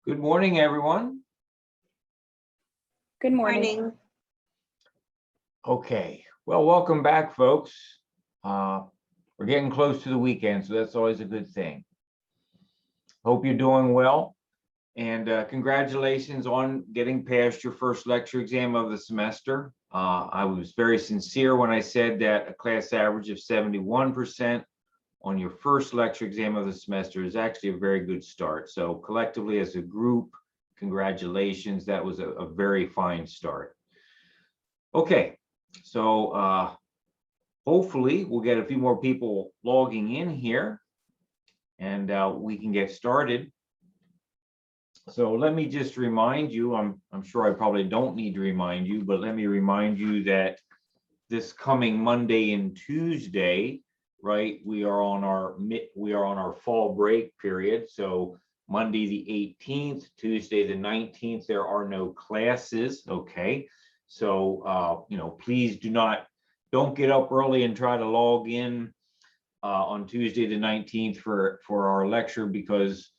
Good morning, everyone. Good morning. Morning. Okay, well, welcome back, folks. We're getting close to the weekend, so that's always a good thing. Hope you're doing well, and congratulations on getting past your first lecture exam of the semester. I was very sincere when I said that a class average of 71% on your first lecture exam of the semester is actually a very good start. So collectively as a group, congratulations, that was a very fine start. Okay, so hopefully we'll get a few more people logging in here and we can get started. So let me just remind you, I'm sure I probably don't need to remind you, but let me remind you that this coming Monday and Tuesday, right, we are on our fall break period. So Monday the 18th, Tuesday the 19th, there are no classes. Okay, so please don't get up early and try to log in on Tuesday the 19th for our lecture because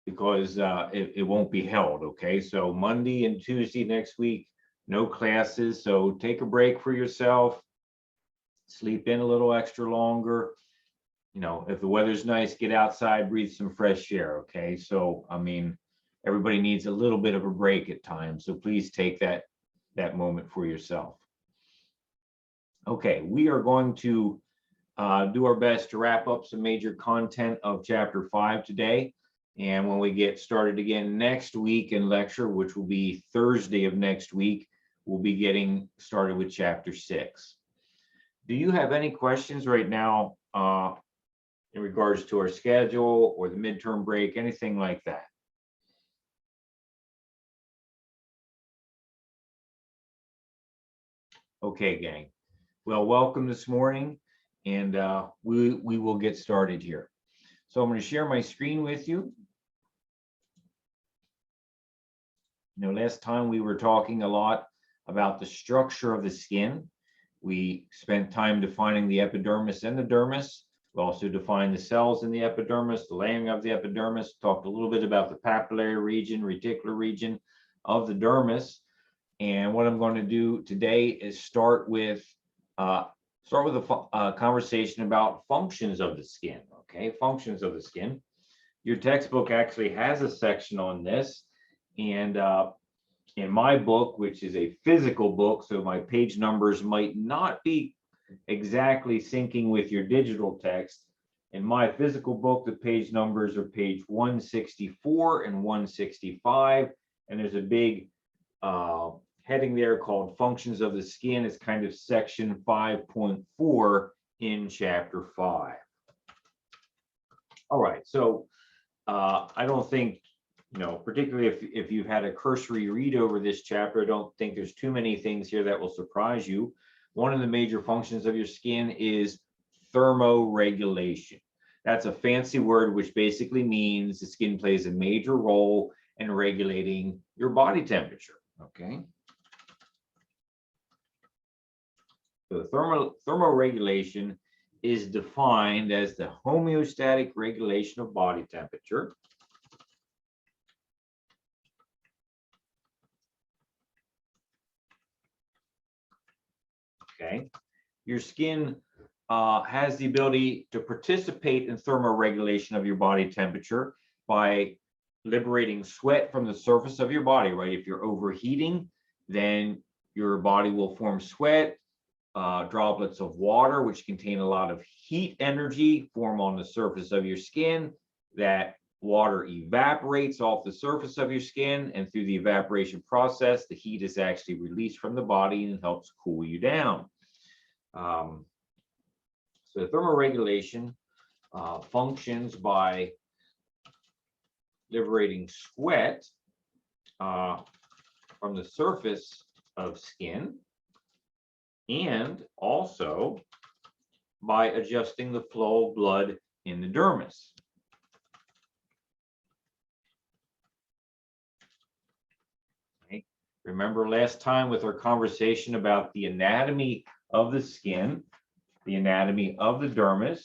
it won't be held. Okay, so Monday and Tuesday next week, no classes. So take a break for yourself, sleep in a little extra longer. If the weather's nice, get outside, breathe some fresh air. Okay, so I mean, everybody needs a little bit of a break at times, so please take that moment for yourself. Okay, we are going to do our best to wrap up some major content of chapter 5 today. And when we get started again next week in lecture, which will be Thursday of next week, we'll be getting started with chapter 6. Do you have any questions right now in regards to our schedule or the midterm break, anything like that? Okay, gang. Well, welcome this morning, and we will get started here. So I'm going to share my screen with you. Last time we were talking a lot about the structure of the skin. We spent time defining the epidermis and the dermis. We also defined the cells in the epidermis, the layering of the epidermis, talked a little bit about the papillary region, reticular region of the dermis. And what I'm going to do today is start with a conversation about functions of the skin. Okay, functions of the skin. Your textbook actually has a section on this, and in my book, which is a physical book, so my page numbers might not be exactly syncing with your digital text. In my physical book, the page numbers are page 164 and 165, and there's a big heading there called Functions of the Skin. It's kind of section 5.4 in chapter 5. All right, so I don't think, particularly if you've had a cursory read over this chapter, I don't think there's too many things here that will surprise you. One of the major functions of your skin is thermoregulation. That's a fancy word which basically means the skin plays a major role in regulating your body temperature. Okay. So thermoregulation is defined as the homeostatic regulation of body temperature. Okay, your skin has the ability to participate in thermoregulation of your body temperature by liberating sweat from the surface of your body, right? If you're overheating, then your body will form sweat. Droplets of water, which contain a lot of heat energy, form on the surface of your skin. That water evaporates off the surface of your skin, and through the evaporation process, the heat is actually released from the body and helps cool you down. So thermoregulation functions by liberating sweat from the surface of skin, and also by adjusting the flow of blood in the dermis. Okay. Remember last time with our conversation about the anatomy of the skin, the anatomy of the dermis.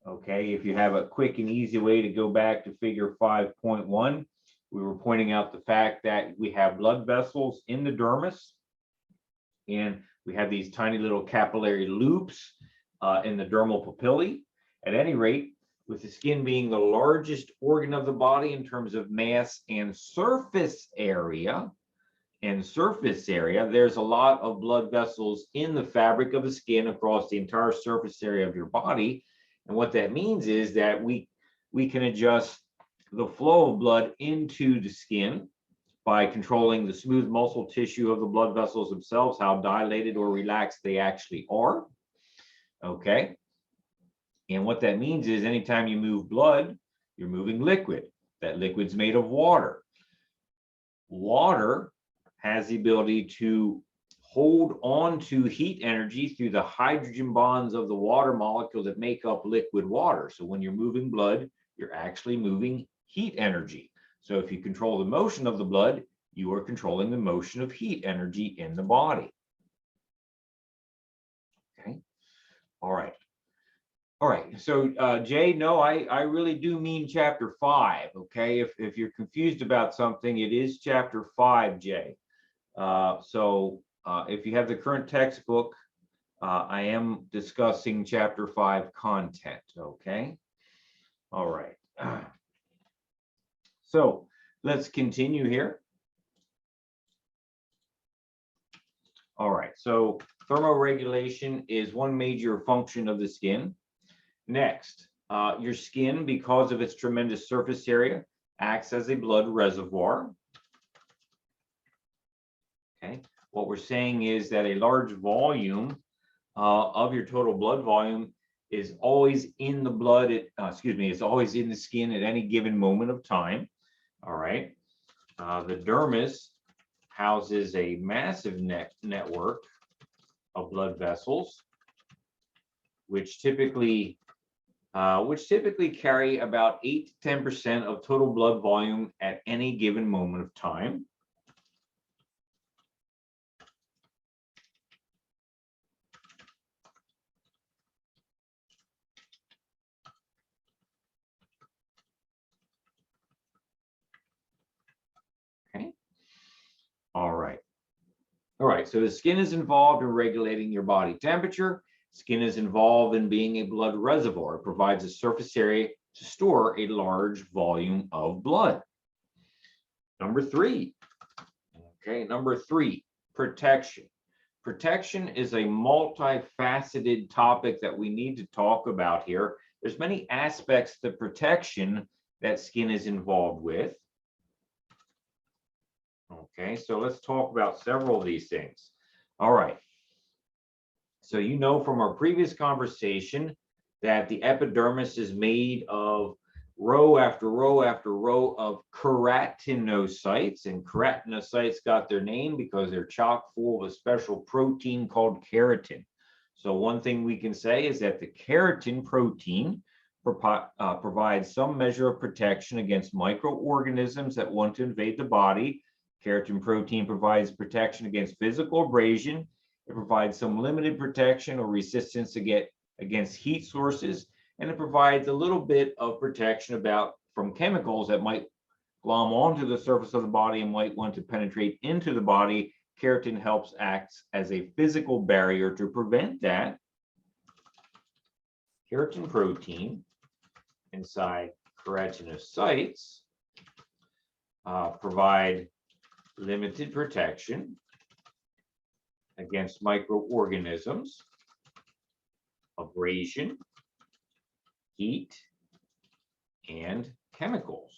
Okay, if you have a quick and easy way to go back to figure 5.1, we were pointing out the fact that we have blood vessels in the dermis, and we have these tiny little capillary loops in the dermal papillae. At any rate, with the skin being the largest organ of the body in terms of mass and surface area, there's a lot of blood vessels in the fabric of the skin across the entire surface area of your body. And what that means is that we can adjust the flow of blood into the skin by controlling the smooth muscle tissue of the blood vessels themselves, how dilated or relaxed they actually are. Okay. And what that means is anytime you move blood, you're moving liquid. That liquid's made of water. Water has the ability to hold on to heat energy through the hydrogen bonds of the water molecules that make up liquid water. So when you're moving blood, you're actually moving heat energy. So if you control the motion of the blood, you are controlling the motion of heat energy in the body. Okay. All right. All right. So Jay, no, I really do mean chapter 5. Okay. If you're confused about something, it is chapter 5, Jay. If you have the current textbook, I am discussing chapter 5 content. Okay. All right. So let's continue here. All right. So thermoregulation is one major function of the skin. Next, your skin, because of its tremendous surface area, acts as a blood reservoir. Okay. What we're saying is that a large volume of your total blood volume is always in the blood, it's always in the skin at any given moment of time. All right. The dermis houses a massive network of blood vessels, which typically carry about 8 to 10% of total blood volume at any given moment of time. Okay. All right. All right. So the skin is involved in regulating your body temperature. Skin is involved in being a blood reservoir. It provides a surface area to store a large volume of blood. Number 3. Okay, number 3, protection. Protection is a multifaceted topic that we need to talk about here. There's many aspects to protection that skin is involved with. Okay, so let's talk about several of these things. All right. So you know from our previous conversation that the epidermis is made of row after row after row of keratinocytes, and keratinocytes got their name because they're chock full of a special protein called keratin. So one thing we can say is that the keratin protein provides some measure of protection against microorganisms that want to invade the body. Keratin protein provides protection against physical abrasion. It provides some limited protection or resistance against heat sources, and it provides a little bit of protection from chemicals that might glom onto the surface of the body and might want to penetrate into the body. Keratin helps act as a physical barrier to prevent that. Keratin protein inside keratinocytes provide limited protection against microorganisms, abrasion, heat, and chemicals.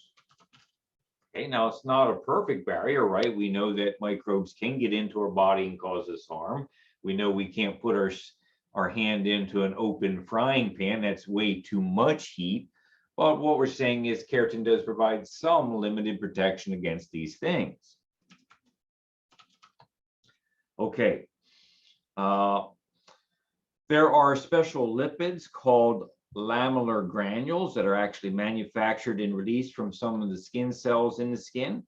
Okay, now it's not a perfect barrier, right? We know that microbes can get into our body and cause us harm. We know we can't put our hand into an open frying pan. That's way too much heat. But what we're saying is keratin does provide some limited protection against these things. Okay. There are special lipids called lamellar granules that are actually manufactured and released from some of the skin cells in the skin.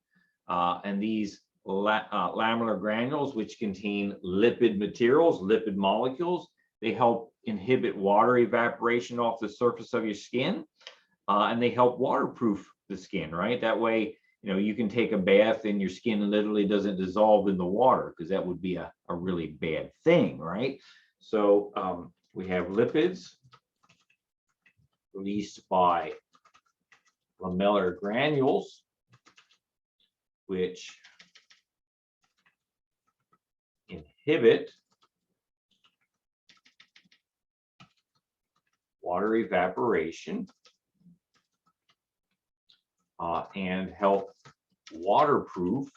And these lamellar granules, which contain lipid materials, lipid molecules, they help inhibit water evaporation off the surface of your skin, and they help waterproof the skin, right? That way, You know, you can take a bath and your skin literally doesn't dissolve in the water, because that would be a really bad thing, right? So we have lipids released by lamellar granules, which inhibit water evaporation and help waterproof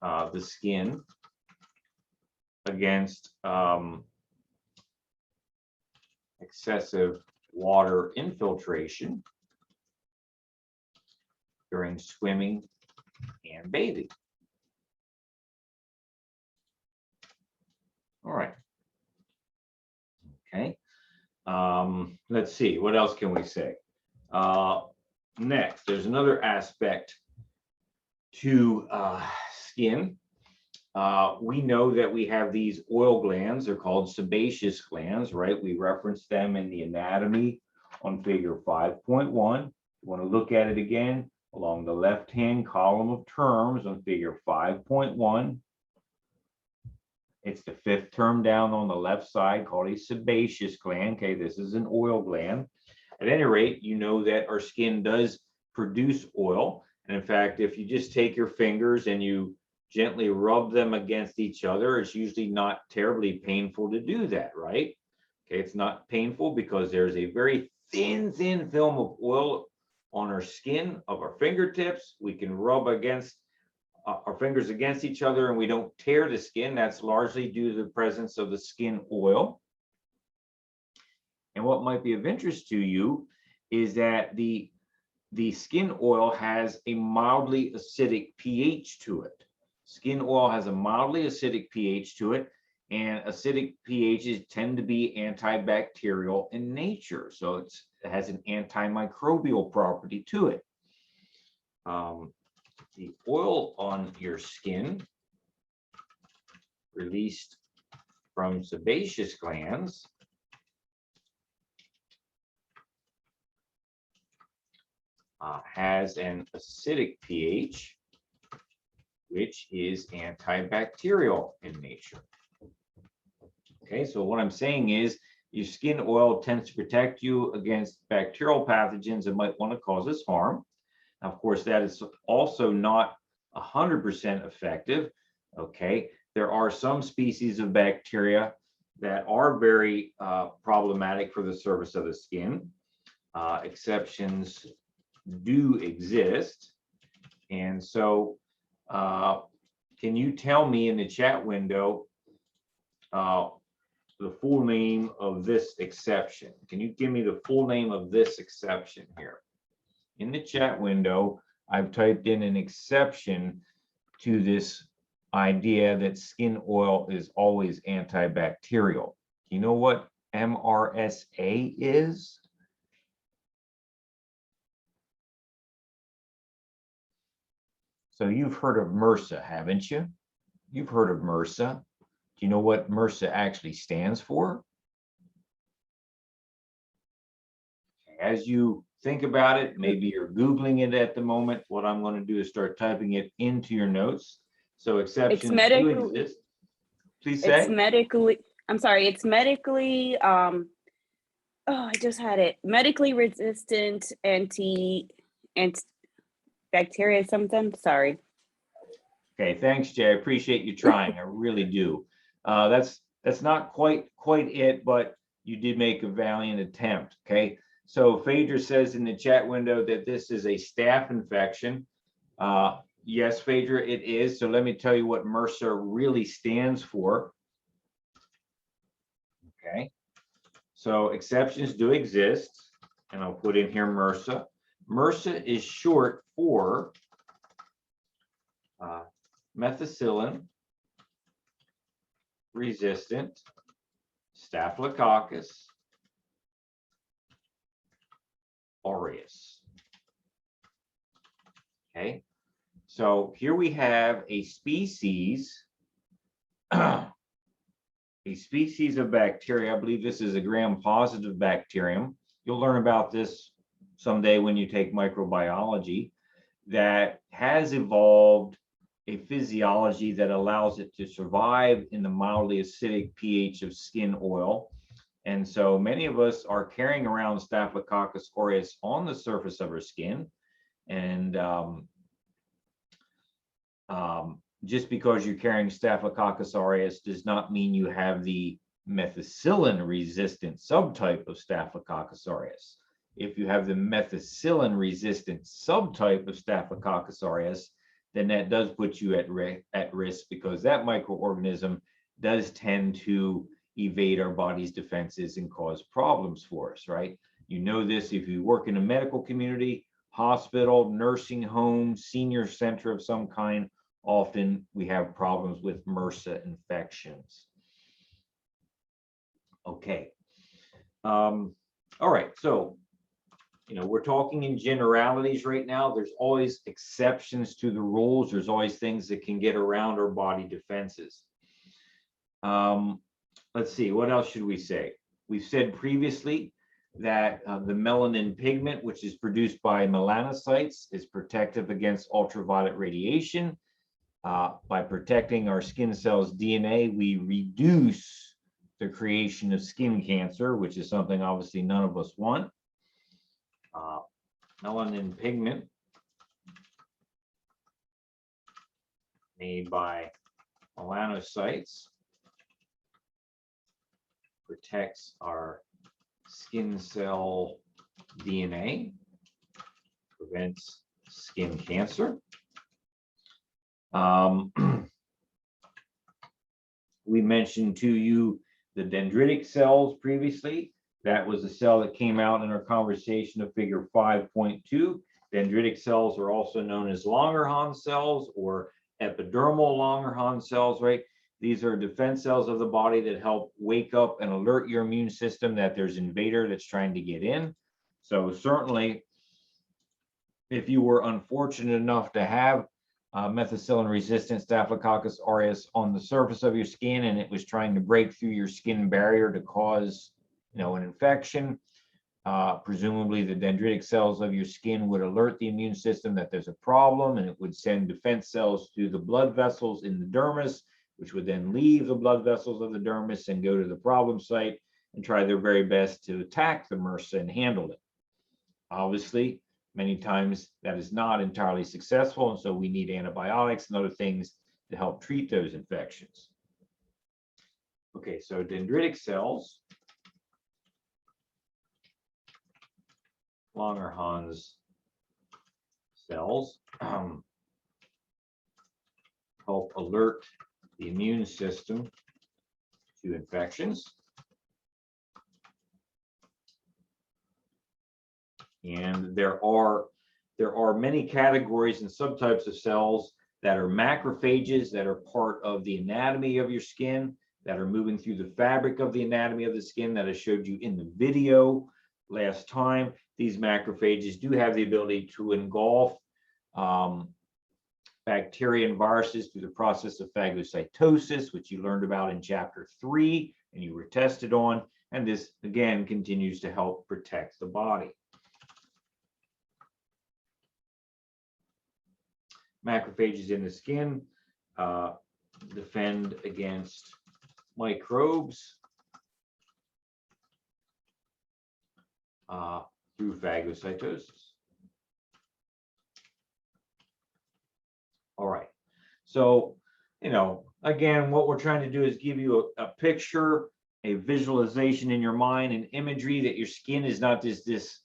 the skin against excessive water infiltration during swimming and bathing. All right. Okay. Let's see, what else can we say? Next, there's another aspect to skin. We know that we have these oil glands. They're called sebaceous glands, right? We referenced them in the anatomy on figure 5.1. You want to look at it again along the left-hand column of terms on figure 5.1. It's the fifth term down on the left side, called a sebaceous gland. Okay, this is an oil gland. At any rate, you know that our skin does produce oil. And in fact, if you just take your fingers and you gently rub them against each other, it's usually not terribly painful to do that, right? Okay, it's not painful because there's a very thin film of oil on our skin of our fingertips. We can rub against our fingers against each other and we don't tear the skin. That's largely due to the presence of the skin oil. And what might be of interest to you is that the skin oil has a mildly acidic pH to it. Skin oil has a mildly acidic pH to it, and acidic pHs tend to be antibacterial in nature. So it has an antimicrobial property to it. The oil on your skin released from sebaceous glands has an acidic pH, which is antibacterial in nature. Okay, so what I'm saying is your skin oil tends to protect you against bacterial pathogens that might want to cause us harm. Now, of course, that is also not 100% effective. Okay, there are some species of bacteria that are very problematic for the surface of the skin. Exceptions do exist. And so can you tell me in the chat window the full name of this exception? Can you give me the full name of this exception here? In the chat window, I've typed in an exception to this idea that skin oil is always antibacterial. You know what MRSA is? So you've heard of MRSA, haven't you? You've heard of MRSA. Do you know what MRSA actually stands for? As you think about it, maybe you're Googling it at the moment. What I'm going to do is start typing it into your notes. So exceptions do exist. Please say. It's medically, I'm sorry, it's medically, oh, I just had it. Medically resistant bacteria something, sorry. Okay, thanks, Jay. I appreciate you trying. I really do. That's not quite it, but you did make a valiant attempt. Okay, so Phaedra says in the chat window that this is a staph infection. Yes, Phaedra, it is. So let me tell you what MRSA really stands for. Okay, so exceptions do exist, and I'll put in here MRSA. MRSA is short for methicillin resistant Staphylococcus aureus. Okay, so here we have a species, a species of bacteria. I believe this is a gram-positive bacterium. You'll learn about this someday when you take microbiology, that has evolved a physiology that allows it to survive in the mildly acidic pH of skin oil. And so many of us are carrying around Staphylococcus aureus on the surface of our skin. And just because you're carrying Staphylococcus aureus does not mean you have the methicillin-resistant subtype of Staphylococcus aureus. If you have the methicillin-resistant subtype of Staphylococcus aureus, then that does put you at risk, because that microorganism does tend to evade our body's defenses and cause problems for us, right? You know this if you work in a medical community, hospital, nursing home, senior center of some kind. Often we have problems with MRSA infections. Okay. All right. So, we're talking in generalities right now. There's always exceptions to the rules. There's always things that can get around our body defenses. Let's see, what else should we say? We've said previously that the melanin pigment, which is produced by melanocytes, is protective against ultraviolet radiation. By protecting our skin cells' DNA, we reduce the creation of skin cancer, which is something obviously none of us want. Melanin pigment made by melanocytes protects our skin cell DNA, prevents skin cancer. We mentioned to you the dendritic cells previously. That was a cell that came out in our conversation of figure 5.2. Dendritic cells are also known as Langerhans cells or epidermal Langerhans cells, right? These are defense cells of the body that help wake up and alert your immune system that there's an invader that's trying to get in. So certainly, if you were unfortunate enough to have methicillin-resistant Staphylococcus aureus on the surface of your skin and it was trying to break through your skin barrier to cause an infection, presumably the dendritic cells of your skin would alert the immune system that there's a problem, and it would send defense cells to the blood vessels in the dermis, which would then leave the blood vessels of the dermis and go to the problem site and try their very best to attack the MRSA and handle it. Obviously, many times that is not entirely successful, and so we need antibiotics and other things to help treat those infections. Okay, so dendritic cells, Langerhans cells, help alert the immune system to infections. And there are many categories and subtypes of cells that are macrophages, that are part of the anatomy of your skin, that are moving through the fabric of the anatomy of the skin that I showed you in the video last time. These macrophages do have the ability to engulf bacteria and viruses through the process of phagocytosis, which you learned about in chapter 3 and you were tested on. And this, again, continues to help protect the body. Macrophages in the skin defend against microbes through phagocytosis. All right. So, again, what we're trying to do is give you a picture, a visualization in your mind, an imagery that your skin is not just this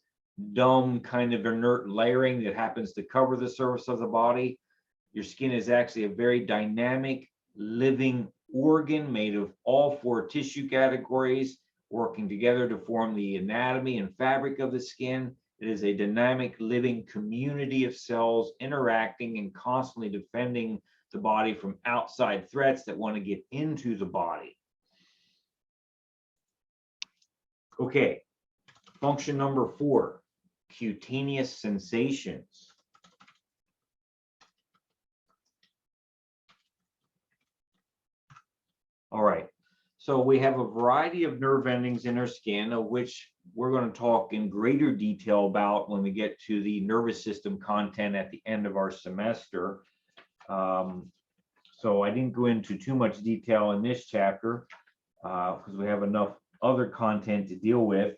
dumb kind of inert layering that happens to cover the surface of the body. Your skin is actually a very dynamic, living organ made of all 4 tissue categories working together to form the anatomy and fabric of the skin. It is a dynamic, living community of cells interacting and constantly defending the body from outside threats that want to get into the body. Okay, function number 4, cutaneous sensations. All right, So we have a variety of nerve endings in our skin, of which we're going to talk in greater detail about when we get to the nervous system content at the end of our semester. So I didn't go into too much detail in this chapter because we have enough other content to deal with.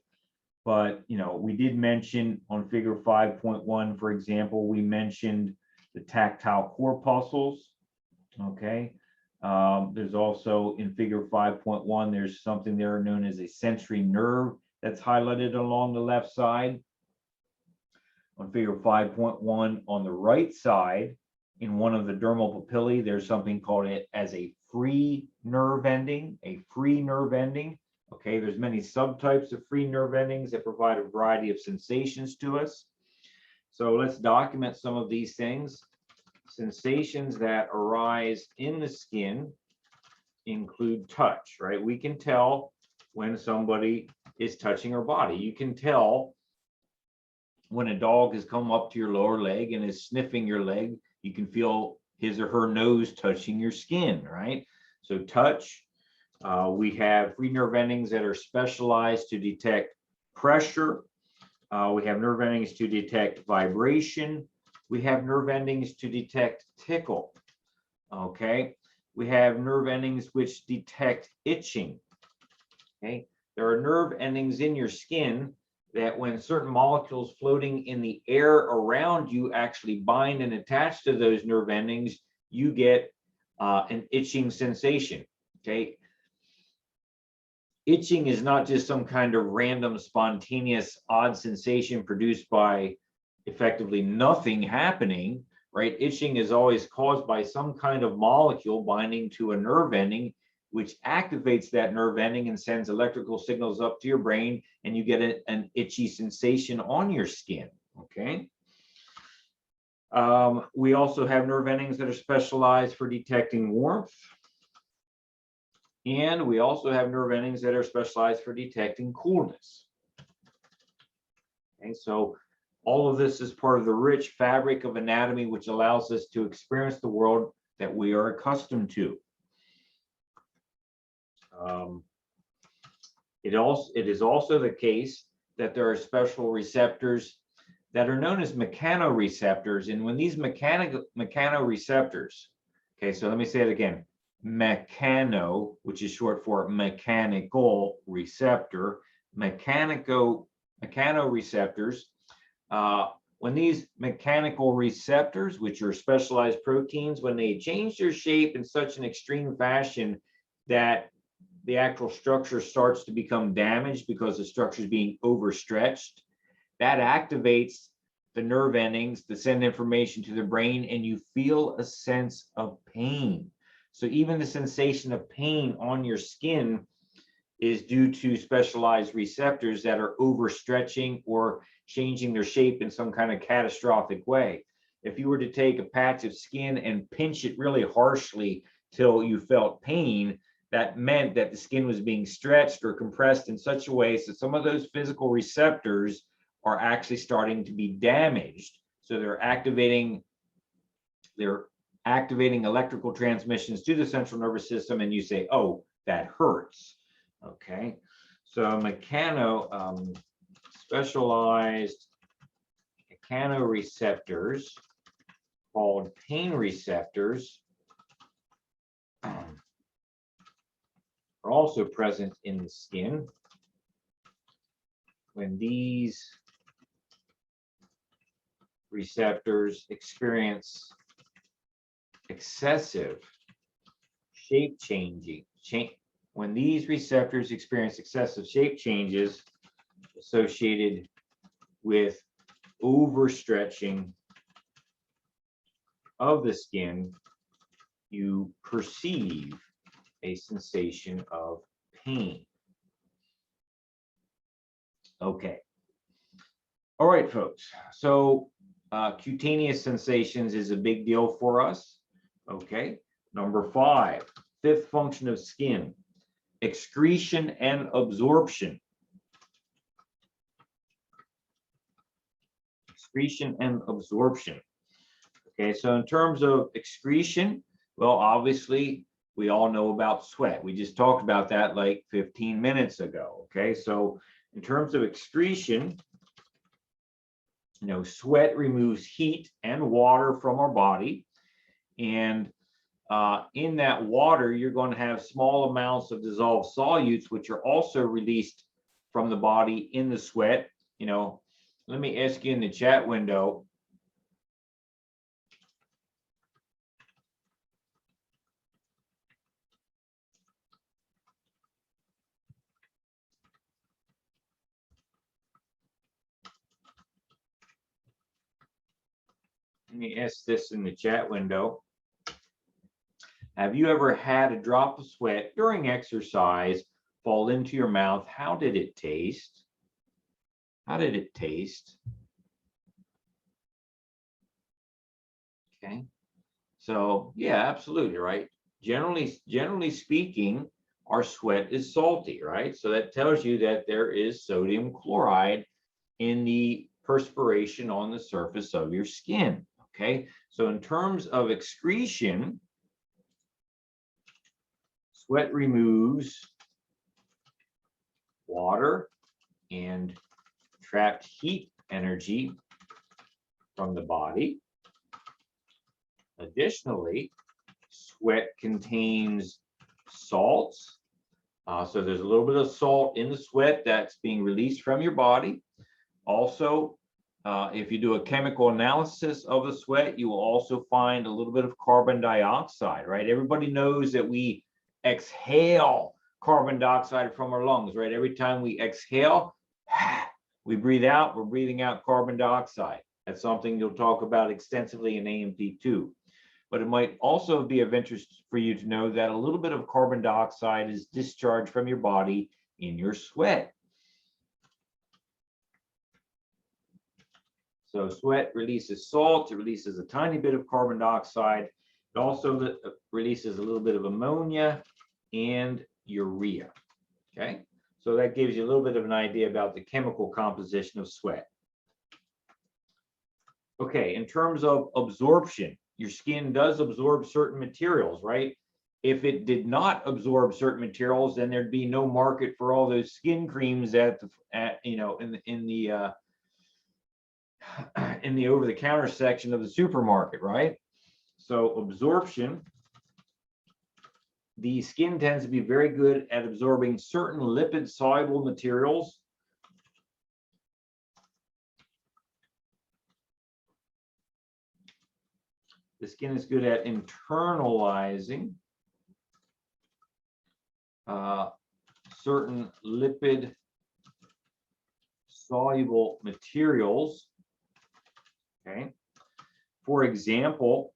But, you know, we did mention on figure 5.1, for example, we mentioned the tactile corpuscles. Okay. There's also in figure 5.1, there's something there known as a sensory nerve that's highlighted along the left side. On figure 5.1 on the right side, in one of the dermal papillae, there's something called it as a free nerve ending, Okay, there's many subtypes of free nerve endings that provide a variety of sensations to us. So let's document some of these things. Sensations that arise in the skin include touch, right? We can tell when somebody is touching our body. You can tell when a dog has come up to your lower leg and is sniffing your leg. You can feel his or her nose touching your skin, right? So touch. We have free nerve endings that are specialized to detect pressure. We have nerve endings to detect vibration. We have nerve endings to detect tickle. Okay. We have nerve endings which detect itching. Okay. There are nerve endings in your skin that when certain molecules floating in the air around you actually bind and attach to those nerve endings, you get an itching sensation. Okay. Itching is not just some kind of random, spontaneous, odd sensation produced by effectively nothing happening, right? Itching is always caused by some kind of molecule binding to a nerve ending, which activates that nerve ending and sends electrical signals up to your brain, and you get an itchy sensation on your skin, okay? We also have nerve endings that are specialized for detecting warmth. And we also have nerve endings that are specialized for detecting coolness. Okay, so all of this is part of the rich fabric of anatomy, which allows us to experience the world that we are accustomed to. It is also the case that there are special receptors that are known as mechanoreceptors. And when these mechanoreceptors, okay, so let me say it again. Mechano, which is short for mechanical receptor, mechanoreceptors. When these mechanical receptors, which are specialized proteins, when they change their shape in such an extreme fashion that the actual structure starts to become damaged because the structure is being overstretched, that activates the nerve endings to send information to the brain, and you feel a sense of pain. So even the sensation of pain on your skin is due to specialized receptors that are overstretching or changing their shape in some kind of catastrophic way. If you were to take a patch of skin and pinch it really harshly till you felt pain, that meant that the skin was being stretched or compressed in such a way so some of those physical receptors are actually starting to be damaged. So they're activating electrical transmissions to the central nervous system, and you say, oh, that hurts. Okay, so specialized mechanoreceptors called pain receptors are also present in the skin. When these receptors experience excessive shape changing, when these receptors experience excessive shape changes associated with overstretching of the skin, you perceive a sensation of pain. Okay. All right, folks. So cutaneous sensations is a big deal for us. Okay. Number 5, fifth function of skin, excretion and absorption. Excretion and absorption. Okay, so in terms of excretion, well, obviously we all know about sweat. We just talked about that like 15 minutes ago. Okay, so in terms of excretion, sweat removes heat and water from our body. And in that water, you're going to have small amounts of dissolved solutes, which are also released from the body in the sweat. Let me ask you in the chat window. Let me ask this in the chat window. Have you ever had a drop of sweat during exercise fall into your mouth? How did it taste? How did it taste? Okay. So yeah, absolutely, right? Generally speaking, our sweat is salty, right? So that tells you that there is sodium chloride in the perspiration on the surface of your skin. Okay. So in terms of excretion, sweat removes water and trapped heat energy from the body. Additionally, sweat contains salts. So there's a little bit of salt in the sweat that's being released from your body. Also, if you do a chemical analysis of the sweat, you will also find a little bit of carbon dioxide, right? Everybody knows that we exhale carbon dioxide from our lungs, right? Every time we exhale, we breathe out, we're breathing out carbon dioxide. That's something you'll talk about extensively in AMP2. But it might also be of interest for you to know that a little bit of carbon dioxide is discharged from your body in your sweat. So sweat releases salt, it releases a tiny bit of carbon dioxide. It also releases a little bit of ammonia and urea. Okay, so that gives you a little bit of an idea about the chemical composition of sweat. Okay, in terms of absorption, your skin does absorb certain materials, right? If it did not absorb certain materials, then there'd be no market for all those skin creams in the over-the-counter section of the supermarket, right? So absorption, the skin tends to be very good at absorbing certain lipid-soluble materials. The skin is good at internalizing certain lipid-soluble materials. Okay. For example,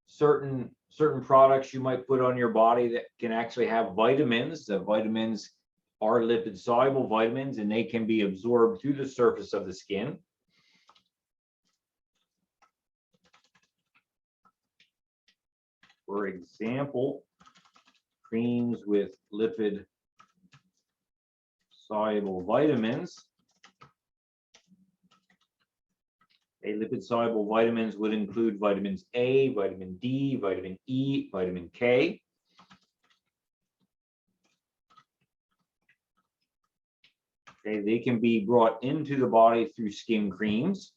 certain products you might put on your body that can actually have vitamins. The vitamins are lipid-soluble vitamins, and they can be absorbed through the surface of the skin. For example, creams with lipid-soluble vitamins. Lipid-soluble vitamins would include vitamins A, vitamin D, vitamin E, vitamin K. Okay, they can be brought into the body through skin creams.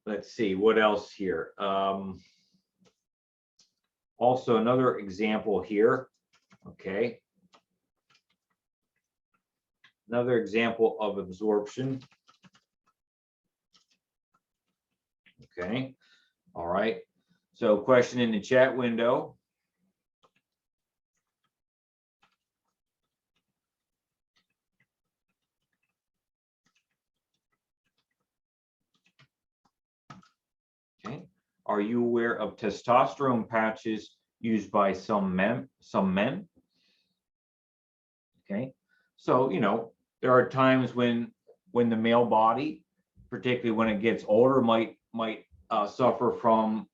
Let's see, what else here? Also, another example here, okay. Another example of absorption. Okay, all right. So question in the chat window. Okay, are you aware of testosterone patches used by some men? Okay, so there are times when the male body, particularly when it gets older, might suffer from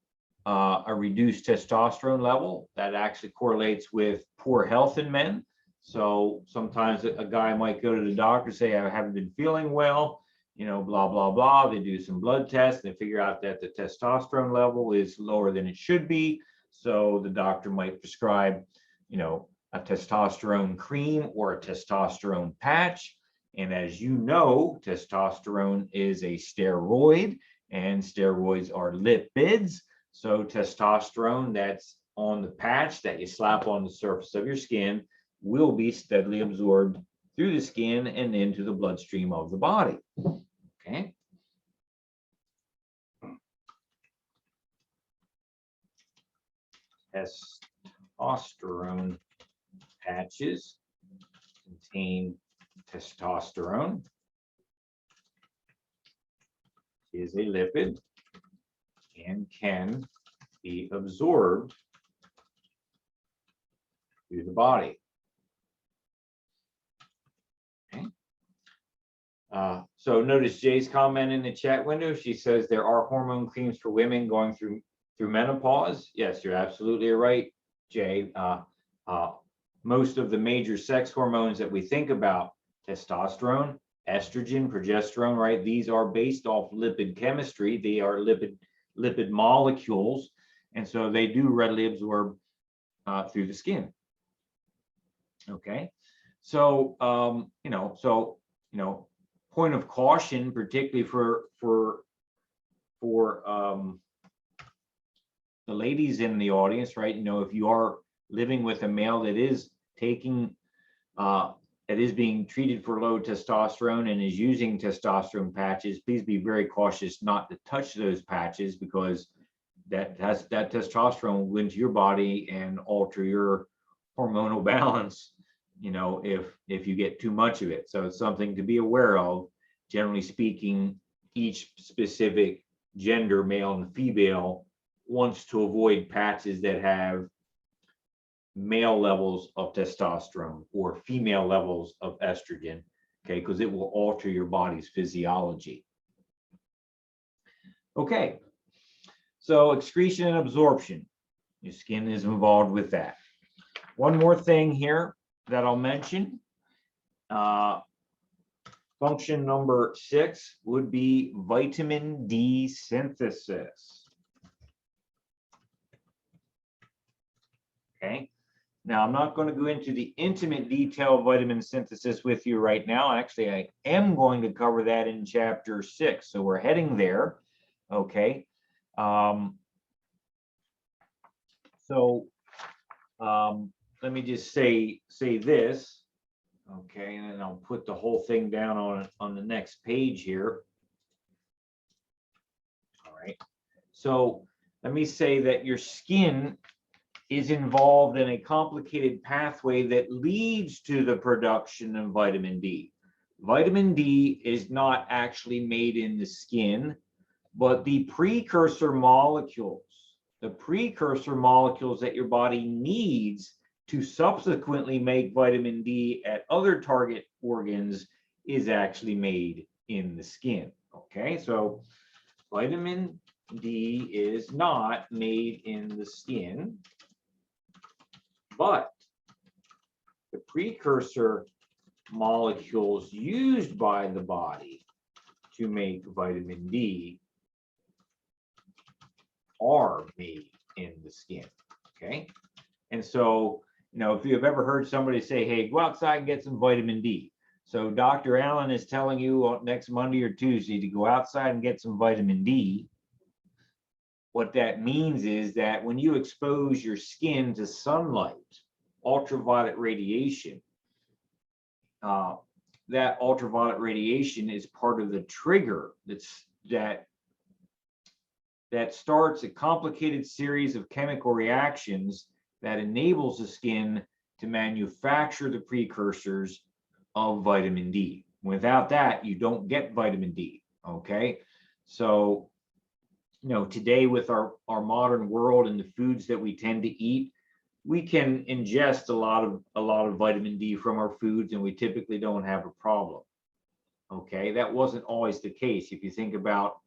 a reduced testosterone level. That actually correlates with poor health in men. So sometimes a guy might go to the doctor and say, I haven't been feeling well. blah, blah, blah. They do some blood tests. They figure out that the testosterone level is lower than it should be. So the doctor might prescribe, a testosterone cream or a testosterone patch. And as you know, testosterone is a steroid, and steroids are lipids. So testosterone that's on the patch that you slap on the surface of your skin will be steadily absorbed through the skin and into the bloodstream of the body. Okay. Testosterone patches contain testosterone, is a lipid, and can be absorbed through the body. Okay. So notice Jay's comment in the chat window. She says there are hormone creams for women going through menopause. Yes, you're absolutely right, Jay. Most of the major sex hormones that we think about, testosterone, estrogen, progesterone, right? These are based off lipid chemistry. They are lipid molecules, and so they do readily absorb through the skin. Okay, so point of caution, particularly for the ladies in the audience, right? If you are living with a male that is taking that is being treated for low testosterone and is using testosterone patches, please be very cautious not to touch those patches, because that testosterone will go into your body and alter your hormonal balance, if you get too much of it. So it's something to be aware of. Generally speaking, each specific gender, male and female, wants to avoid patches that have male levels of testosterone or female levels of estrogen, okay, because it will alter your body's physiology. Okay, so excretion and absorption, your skin is involved with that. One more thing here that I'll mention, function number 6 would be vitamin D synthesis. Okay. Now, I'm not going to go into the intimate detail of vitamin synthesis with you right now. Actually, I am going to cover that in chapter 6. So we're heading there. Okay. Let me just say this. Okay, and then I'll put the whole thing down on the next page here. All right. So let me say that your skin is involved in a complicated pathway that leads to the production of vitamin D. Vitamin D is not actually made in the skin, but the precursor molecules that your body needs to subsequently make vitamin D at other target organs is actually made in the skin. Okay, so vitamin D is not made in the skin, but the precursor molecules used by the body to make vitamin D are made in the skin. Okay, and so if you've ever heard somebody say, hey, go outside and get some vitamin D. So Dr. Allen is telling you next Monday or Tuesday to go outside and get some vitamin D. What that means is that when you expose your skin to sunlight, ultraviolet radiation, that ultraviolet radiation is part of the trigger that starts a complicated series of chemical reactions that enables the skin to manufacture the precursors of vitamin D. Without that, you don't get vitamin D. Okay, so today with our modern world and the foods that we tend to eat, we can ingest a lot of vitamin D from our foods, and we typically don't have a problem. Okay, that wasn't always the case. If you think about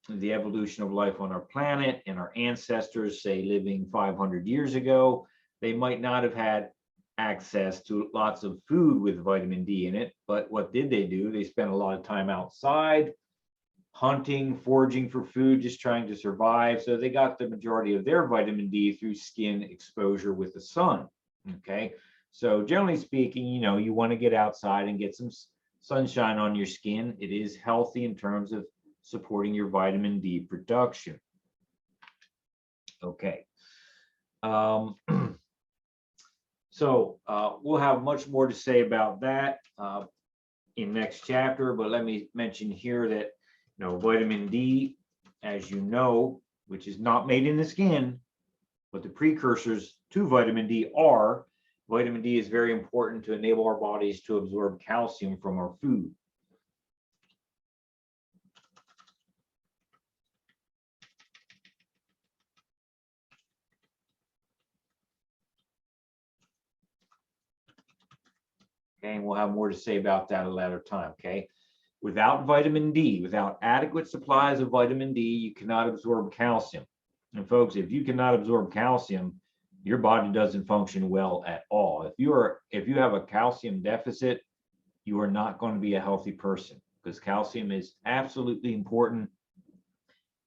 the evolution of life on our planet and our ancestors, say living 500 years ago, they might not have had access to lots of food with vitamin D in it. But what did they do? They spent a lot of time outside, hunting, foraging for food, just trying to survive. So they got the majority of their vitamin D through skin exposure with the sun. Okay. So generally speaking, you want to get outside and get some sunshine on your skin. It is healthy in terms of supporting your vitamin D production. Okay. So we'll have much more to say about that in next chapter, but let me mention here that vitamin D, as you know, which is not made in the skin, but the precursors to vitamin D are. Vitamin D is very important to enable our bodies to absorb calcium from our food. Okay, and we'll have more to say about that at a later time, okay? Without vitamin D, without adequate supplies of vitamin D, you cannot absorb calcium. And folks, if you cannot absorb calcium, your body doesn't function well at all. If you have a calcium deficit, you are not going to be a healthy person, because calcium is absolutely important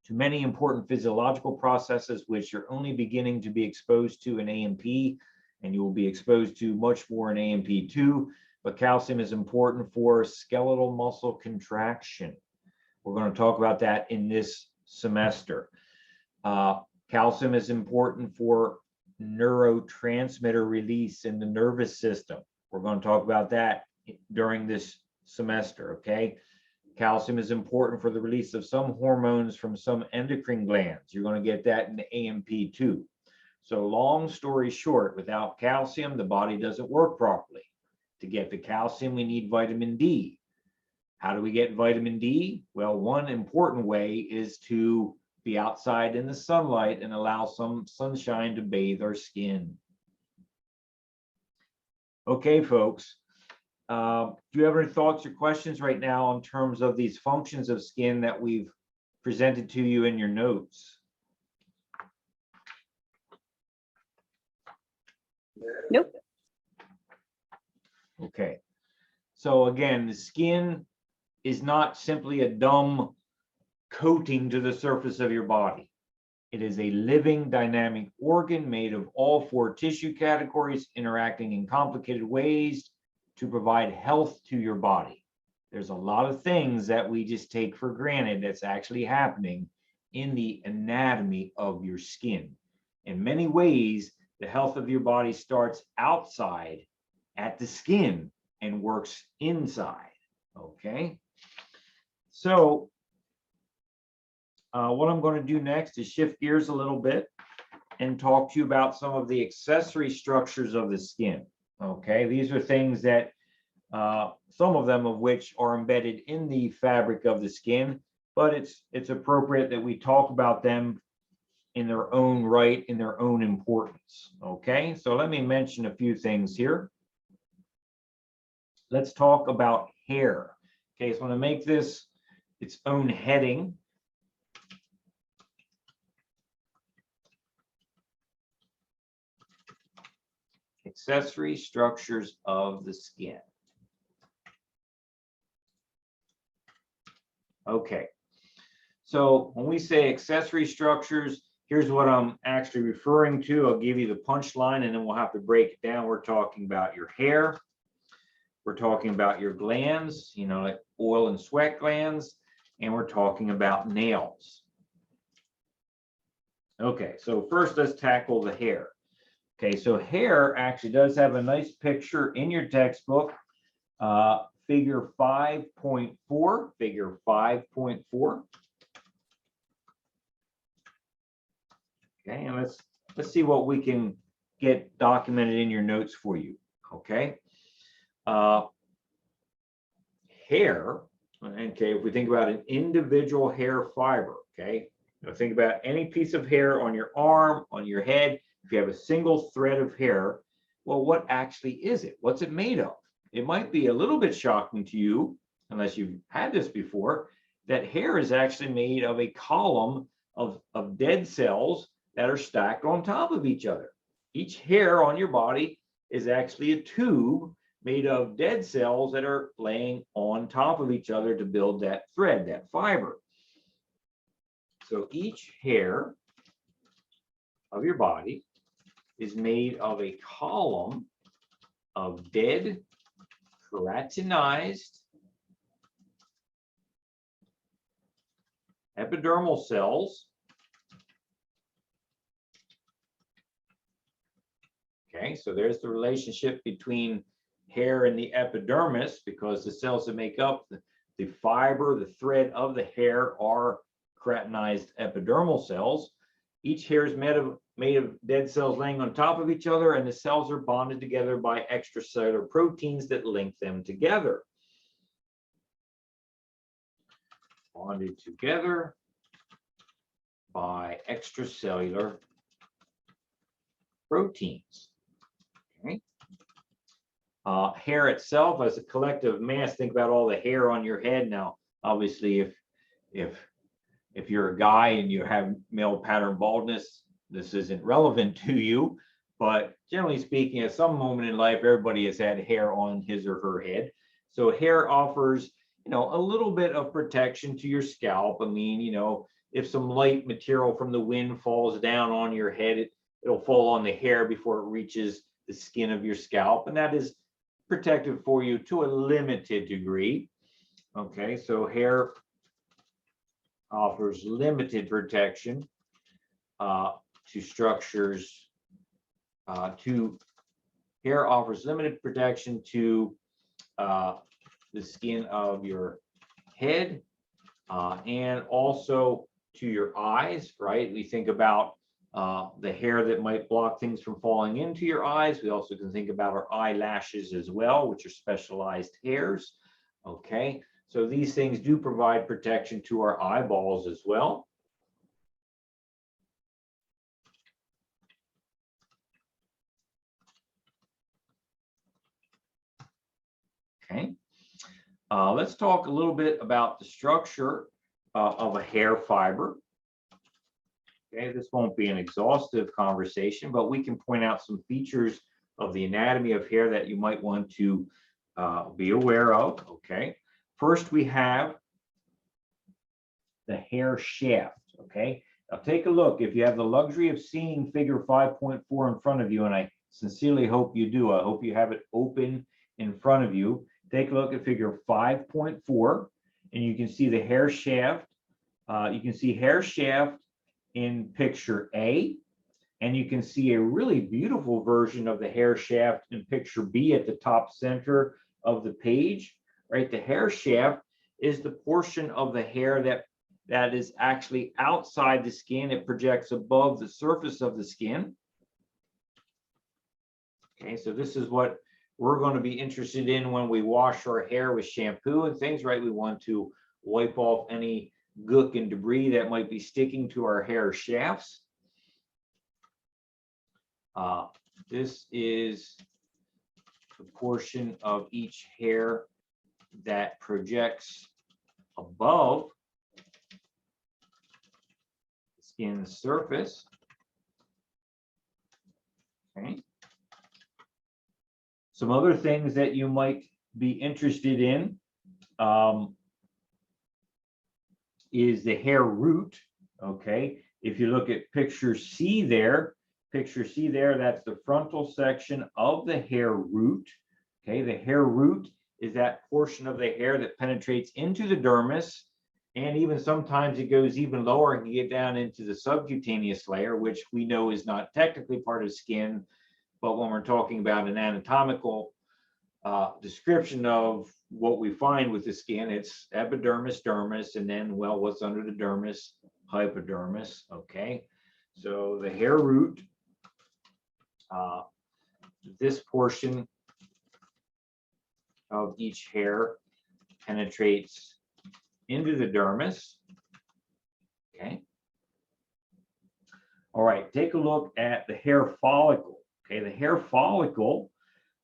to many important physiological processes, which you're only beginning to be exposed to in A&P, and you will be exposed to much more in A&P2. But calcium is important for skeletal muscle contraction. We're going to talk about that in this semester. Calcium is important for neurotransmitter release in the nervous system. We're going to talk about that during this semester, okay? Calcium is important for the release of some hormones from some endocrine glands. You're going to get that in A&P2. So long story short, without calcium, the body doesn't work properly. To get the calcium, we need vitamin D. How do we get vitamin D? Well, one important way is to be outside in the sunlight and allow some sunshine to bathe our skin. Okay, folks. Do you have any thoughts or questions right now in terms of these functions of skin that we've presented to you in your notes? Nope. Okay. So again, the skin is not simply a dumb coating to the surface of your body. It is a living, dynamic organ made of all four tissue categories interacting in complicated ways to provide health to your body. There's a lot of things that we just take for granted that's actually happening in the anatomy of your skin. In many ways, the health of your body starts outside at the skin and works inside, okay? So what I'm going to do next is shift gears a little bit and talk to you about some of the accessory structures of the skin. Okay, these are things that some of them of which are embedded in the fabric of the skin, but it's appropriate that we talk about them in their own right, in their own importance. Okay, so let me mention a few things here. Let's talk about hair. Okay, so I'm going to make this its own heading. Accessory structures of the skin. Okay, so when we say accessory structures, here's what I'm actually referring to. I'll give you the punchline and then we'll have to break it down. We're talking about your hair. We're talking about your glands, like oil and sweat glands, and we're talking about nails. Okay, so first let's tackle the hair. Okay, so hair actually does have a nice picture in your textbook, figure 5.4, figure 5.4. Okay, and let's see what we can get documented in your notes for you. Okay, hair. Okay, if we think about an individual hair fiber, okay, think about any piece of hair on your arm, on your head. If you have a single thread of hair, well, what actually is it? What's it made of? It might be a little bit shocking to you, unless you've had this before, that hair is actually made of a column of dead cells that are stacked on top of each other. Each hair on your body is actually a tube made of dead cells that are laying on top of each other to build that thread, that fiber. So each hair of your body is made of a column of dead, keratinized epidermal cells. Okay, so there's the relationship between hair and the epidermis, because the cells that make up the fiber, the thread of the hair, are keratinized epidermal cells. Each hair is made of dead cells laying on top of each other, and the cells are bonded together by extracellular proteins that link them together. Bonded together by extracellular proteins. Okay. Hair itself as a collective mass, think about all the hair on your head. Now, obviously, if you're a guy and you have male pattern baldness, this isn't relevant to you, but generally speaking, at some moment in life, everybody has had hair on his or her head. So hair offers, a little bit of protection to your scalp. I mean, if some light material from the wind falls down on your head, it'll fall on the hair before it reaches the skin of your scalp, and that is protective for you to a limited degree. Okay, so hair offers limited protection to structures. Hair offers limited protection to the skin of your head and also to your eyes, right? We think about the hair that might block things from falling into your eyes. We also can think about our eyelashes as well, which are specialized hairs. Okay, so these things do provide protection to our eyeballs as well. Okay, let's talk a little bit about the structure of a hair fiber. Okay, this won't be an exhaustive conversation, but we can point out some features of the anatomy of hair that you might want to be aware of. Okay, first we have the hair shaft. Okay, now take a look. If you have the luxury of seeing figure 5.4 in front of you, and I sincerely hope you do, I hope you have it open in front of you. Take a look at figure 5.4, and you can see the hair shaft. You can see hair shaft in picture A, and you can see a really beautiful version of the hair shaft in picture B at the top center of the page, right? The hair shaft is the portion of the hair that is actually outside the skin. It projects above the surface of the skin. Okay, so this is what we're going to be interested in when we wash our hair with shampoo and things, right? We want to wipe off any gook and debris that might be sticking to our hair shafts. This is the portion of each hair that projects above the skin surface. Okay. Some other things that you might be interested in is the hair root. Okay, if you look at picture C there, that's the frontal section of the hair root. Okay, the hair root is that portion of the hair that penetrates into the dermis, and even sometimes it goes even lower and can get down into the subcutaneous layer, which we know is not technically part of skin, but when we're talking about an anatomical description of what we find with the skin, it's epidermis, dermis, and then, well, what's under the dermis? Hypodermis. Okay, so the hair root, this portion of each hair penetrates into the dermis. Okay. All right, take a look at the hair follicle. Okay, the hair follicle.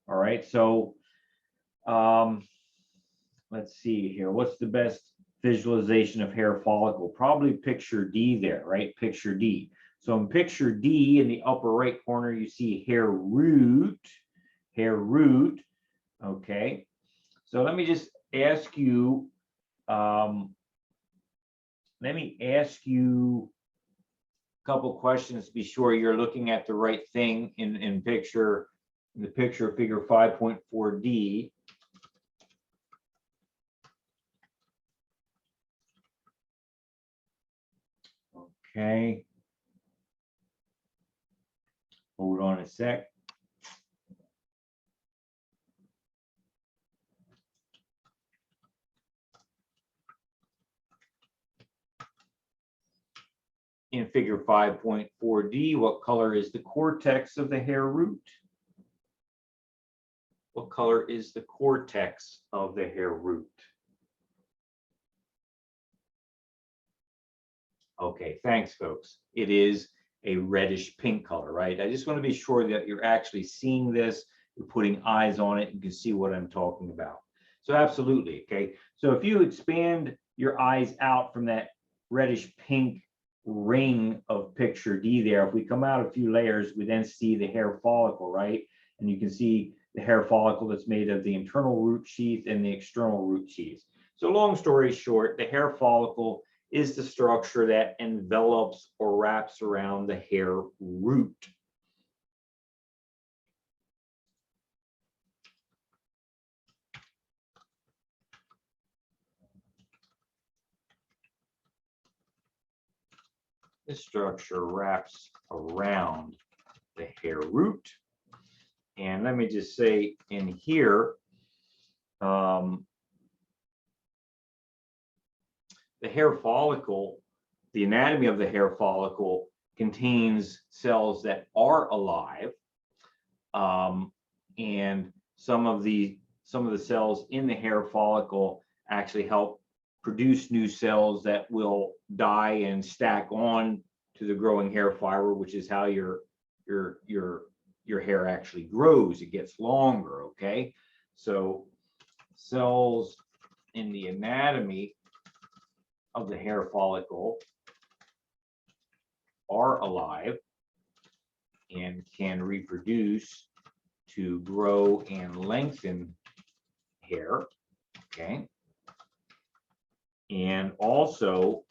All right, so let's see here. What's the best visualization of hair follicle? Probably picture D there, right? Picture D. So in picture D, in the upper right corner, you see hair root. hair root. Okay, so let me just ask you, a couple questions to be sure you're looking at the right thing in the picture figure 5.4D. Okay. Hold on a sec. In figure 5.4D, what color is the cortex of the hair root? What color is the cortex of the hair root? Okay, thanks, folks. It is a reddish pink color, right? I just want to be sure that you're actually seeing this, you're putting eyes on it, you can see what I'm talking about. So absolutely, okay? So if you expand your eyes out from that reddish pink ring of picture D there, if we come out a few layers, we then see the hair follicle, right? And you can see the hair follicle that's made of the internal root sheath and the external root sheath. So long story short, the hair follicle is the structure that envelops or wraps around the hair root. This structure wraps around the hair root. And let me just say in here, the hair follicle, the anatomy of the hair follicle contains cells that are alive, and some of the cells in the hair follicle actually help produce new cells that will die and stack on to the growing hair fiber, which is how your hair actually grows. It gets longer. Okay, so cells in the anatomy of the hair follicle are alive and can reproduce to grow and lengthen hair. Okay. And also,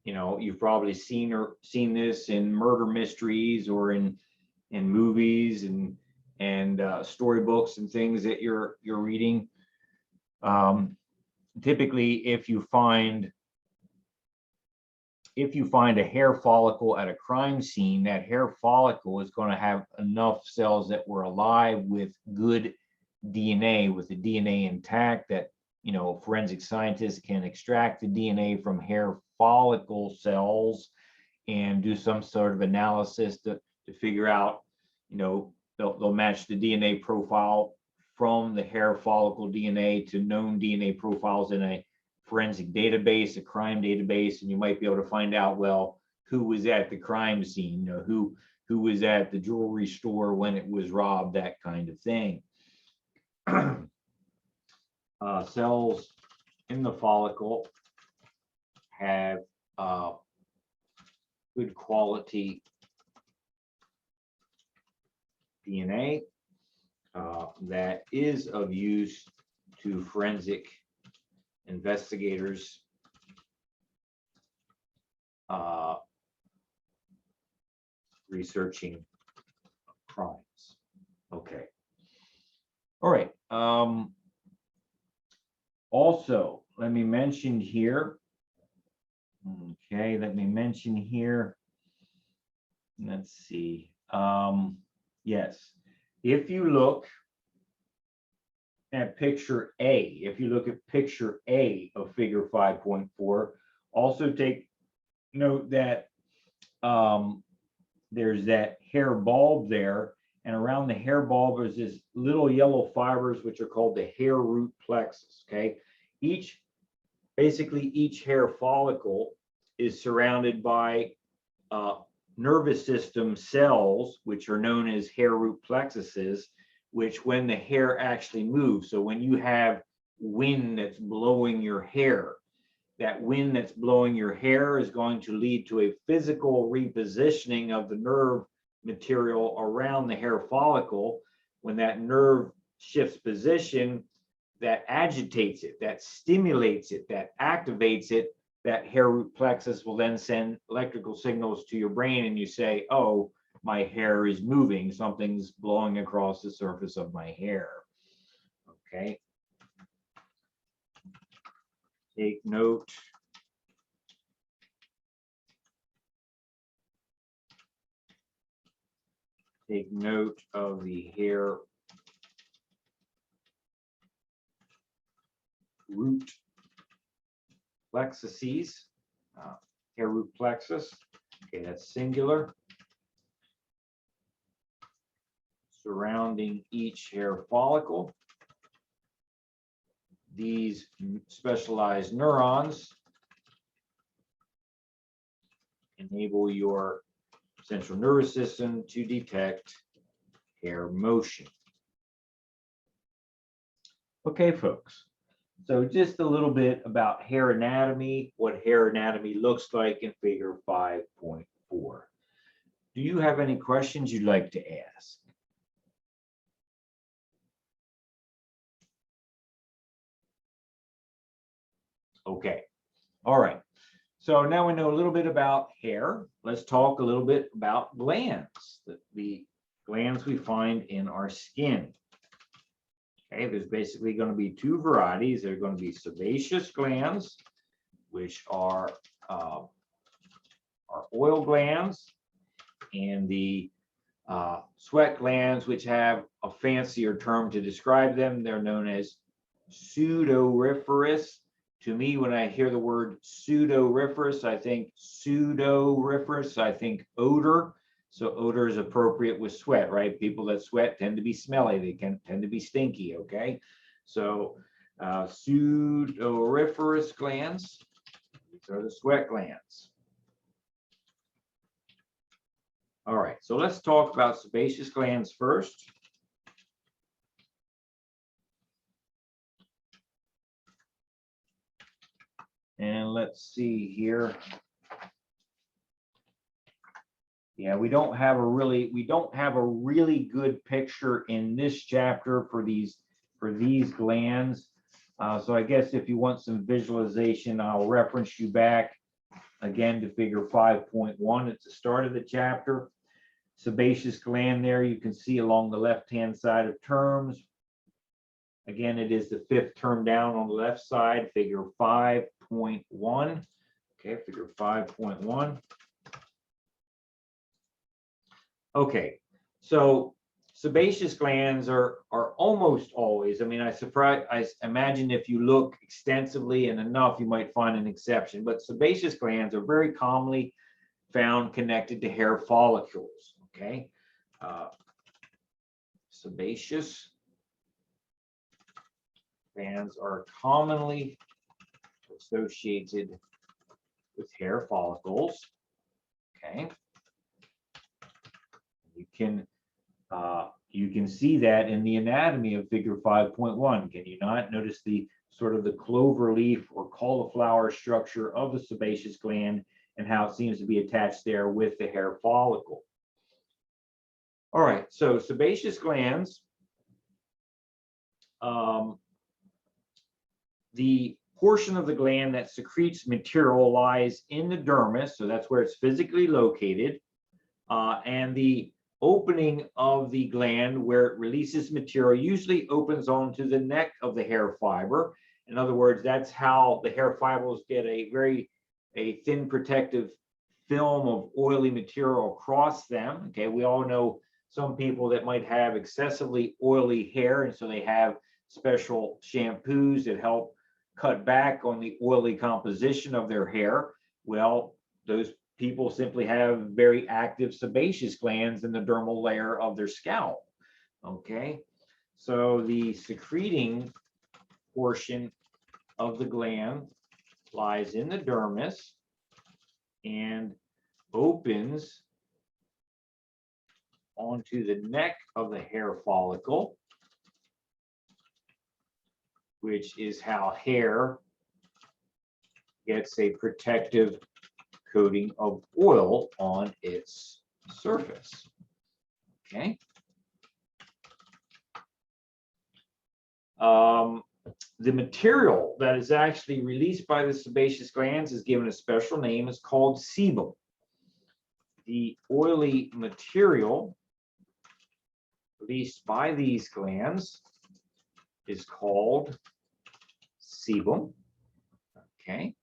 you know, you've probably seen this in murder mysteries or in movies and storybooks and things that you're reading. Typically, if you find a hair follicle at a crime scene, that hair follicle is going to have enough cells that were alive with good DNA, with the DNA intact, that, you know, forensic scientists can extract the DNA from hair follicle cells and do some sort of analysis to figure out, you know, they'll match the DNA profile from the hair follicle DNA to known DNA profiles in a forensic database, a crime database, and you might be able to find out, well, who was at the crime scene, you know, who was at the jewelry store when it was robbed, that kind of thing. Cells in the follicle have good quality DNA that is of use to forensic investigators researching crimes. Okay. All right. Also, let me mention here. Okay, let me mention here. Let's see. Yes, if you look at picture A, of figure 5.4, also take note that there's that hair bulb there, and around the hair bulb is this little yellow fibers, which are called the hair root plexus. Okay, basically each hair follicle is surrounded by nervous system cells, which are known as hair root plexuses, which when the hair actually moves, so when you have wind that's blowing your hair, that wind that's blowing your hair is going to lead to a physical repositioning of the nerve material around the hair follicle, when that nerve shifts position, that agitates it, that stimulates it, that activates it, that hair root plexus will then send electrical signals to your brain, and you say, oh, my hair is moving, something's blowing across the surface of my hair. Okay. Take note. Take note of the hair root plexuses, hair root plexus. Okay, that's singular. Surrounding each hair follicle. These specialized neurons enable your central nervous system to detect hair motion. Okay, folks. So just a little bit about hair anatomy, what hair anatomy looks like in figure 5.4. Do you have any questions you'd like to ask? Okay, all right. So now we know a little bit about hair. Let's talk a little bit about glands, the glands we find in our skin. Okay, there's basically going to be two varieties. There are going to be sebaceous glands, which are oil glands, and the sweat glands, which have a fancier term to describe them. They're known as sudoriferous. To me, when I hear the word sudoriferous, I think sudoriferous, I think odor. So odor is appropriate with sweat, right? People that sweat tend to be smelly. They can tend to be stinky, okay? So sudoriferous glands, these are the sweat glands. All right, so let's talk about sebaceous glands first. And let's see here. Yeah, we don't have a really good picture in this chapter for these glands. So I guess if you want some visualization, I'll reference you back again to figure 5.1 at the start of the chapter. Sebaceous gland there, you can see along the left-hand side of terms. Again, it is the fifth term down on the left side, figure 5.1. Okay, figure 5.1. Okay, so sebaceous glands are almost always, I mean, I imagine if you look extensively and enough, you might find an exception, but sebaceous glands are very commonly found connected to hair follicles, okay? Sebaceous glands are commonly associated with hair follicles, okay? You can see that in the anatomy of figure 5.1. Can you not? Notice the sort of the clover leaf or cauliflower structure of the sebaceous gland and how it seems to be attached there with the hair follicle. All right, so sebaceous glands, the portion of the gland that secretes material lies in the dermis, so that's where it's physically located, and the opening of the gland where it releases material usually opens onto the neck of the hair fiber. In other words, that's how the hair fibers get a thin protective film of oily material across them. Okay, we all know some people that might have excessively oily hair, and so they have special shampoos that help cut back on the oily composition of their hair. Well, those people simply have very active sebaceous glands in the dermal layer of their scalp. Okay, so the secreting portion of the gland lies in the dermis and opens onto the neck of the hair follicle, which is how hair gets a protective coating of oil on its surface. Okay. The material that is actually released by the sebaceous glands is given a special name. It's called sebum. The oily material released by these glands is called sebum. Okay.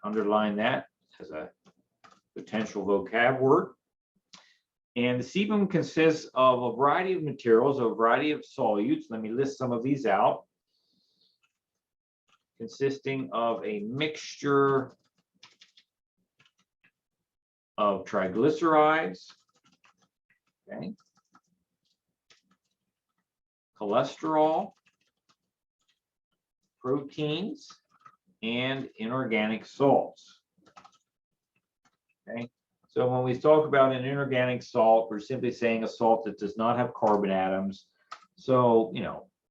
Underline that as a potential vocab word. And the sebum consists of a variety of materials, a variety of solutes. Let me list some of these out. Consisting of a mixture of triglycerides, okay, cholesterol, proteins, and inorganic salts. Okay. So when we talk about an inorganic salt, we're simply saying a salt that does not have carbon atoms. So,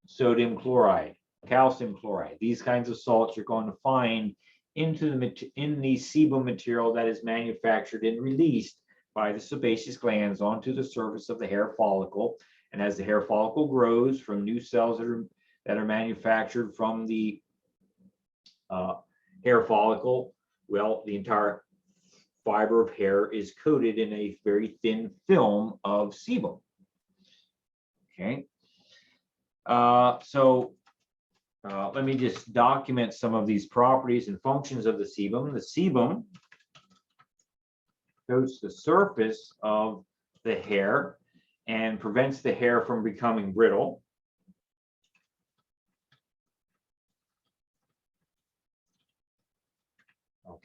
sodium chloride, calcium chloride, these kinds of salts you're going to find in the sebum material that is manufactured and released by the sebaceous glands onto the surface of the hair follicle. And as the hair follicle grows from new cells that are manufactured from the hair follicle, well, the entire fiber of hair is coated in a very thin film of sebum. Okay. Let me just document some of these properties and functions of the sebum. The sebum coats the surface of the hair and prevents the hair from becoming brittle.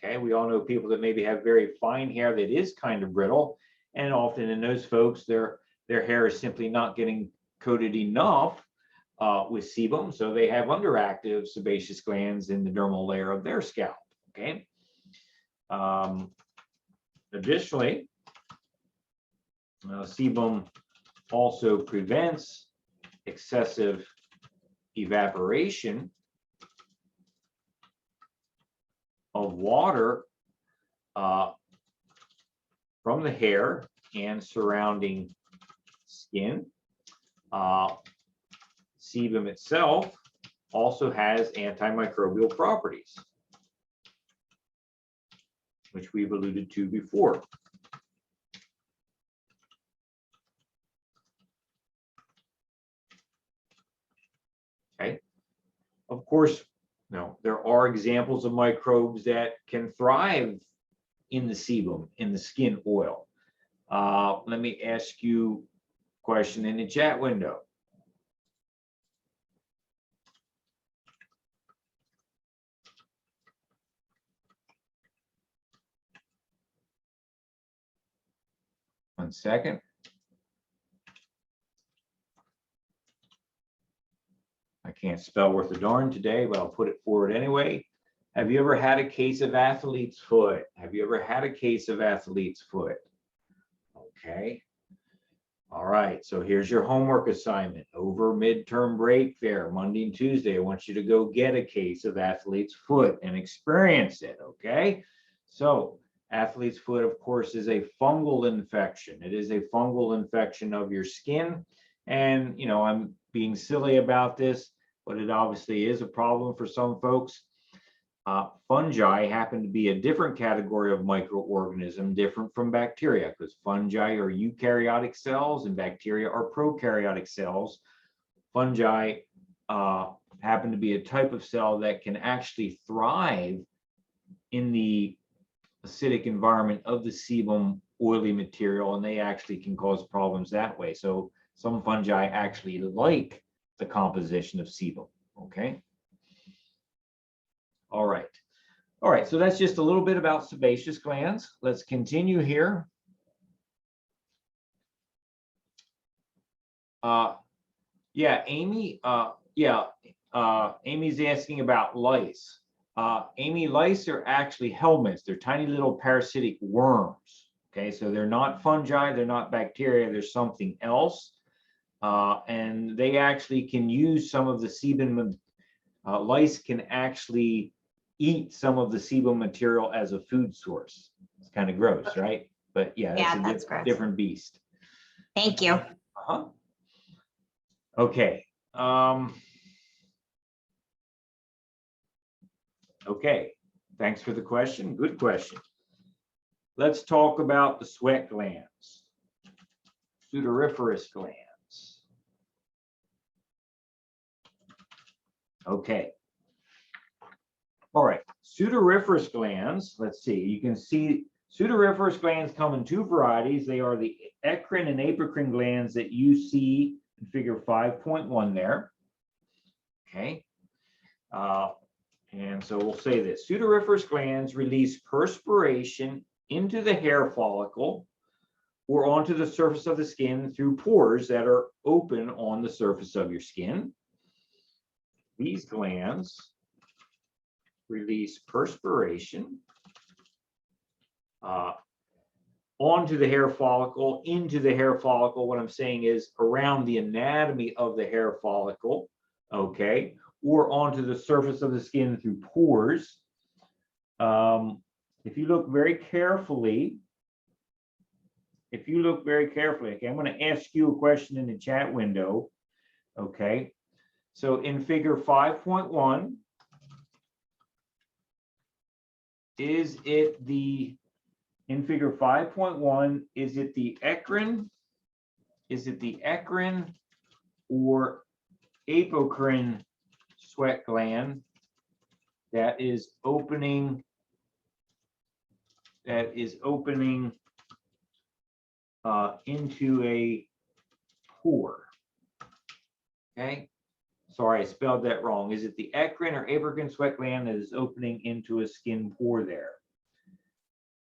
Okay, we all know people that maybe have very fine hair that is kind of brittle, and often in those folks, their hair is simply not getting coated enough with sebum, so they have underactive sebaceous glands in the dermal layer of their scalp. Okay. Additionally, sebum also prevents excessive evaporation of water from the hair and surrounding skin. Sebum itself also has antimicrobial properties, which we've alluded to before. Okay. Of course, there are examples of microbes that can thrive in the sebum, in the skin oil. Let me ask you a question in the chat window. One second. I can't spell worth a darn today, but I'll put it forward anyway. Have you ever had a case of athlete's foot? Have you ever had a case of athlete's foot? Okay. All right. So here's your homework assignment. Over midterm break there, Monday and Tuesday, I want you to go get a case of athlete's foot and experience it. Okay. So athlete's foot, of course, is a fungal infection. It is a fungal infection of your skin. And, I'm being silly about this, but it obviously is a problem for some folks. Fungi happen to be a different category of microorganism, different from bacteria, because fungi are eukaryotic cells and bacteria are prokaryotic cells. Fungi happen to be a type of cell that can actually thrive in the acidic environment of the sebum oily material, and they actually can cause problems that way. So some fungi actually like the composition of sebum. Okay. All right. All right. So that's just a little bit about sebaceous glands. Let's continue here. Yeah, Amy. Amy's asking about lice. Amy, lice are actually helminths. They're tiny little parasitic worms. Okay, so they're not fungi. They're not bacteria. They're something else. And they actually can use some of the sebum. Lice can actually eat some of the sebum material as a food source. It's kind of gross, right? But yeah, that's a different beast. Thank you. Okay. Okay. Thanks for the question. Good question. Let's talk about the sweat glands, sudoriferous glands. Okay. All right. Sudoriferous glands. Let's see. You can see sudoriferous glands come in two varieties. They are the eccrine and apocrine glands that you see in figure 5.1 there. Okay. And so we'll say this. Sudoriferous glands release perspiration into the hair follicle or onto the surface of the skin through pores that are open on the surface of your skin. These glands release perspiration onto the hair follicle, into the hair follicle. What I'm saying is around the anatomy of the hair follicle, okay, or onto the surface of the skin through pores. If you look very carefully, okay, I'm going to ask you a question in the chat window, okay? So in figure 5.1, is it the eccrine? Is it the eccrine or apocrine sweat gland that is opening into a pore? Okay, sorry, I spelled that wrong. Is it the eccrine or apocrine sweat gland that is opening into a skin pore there?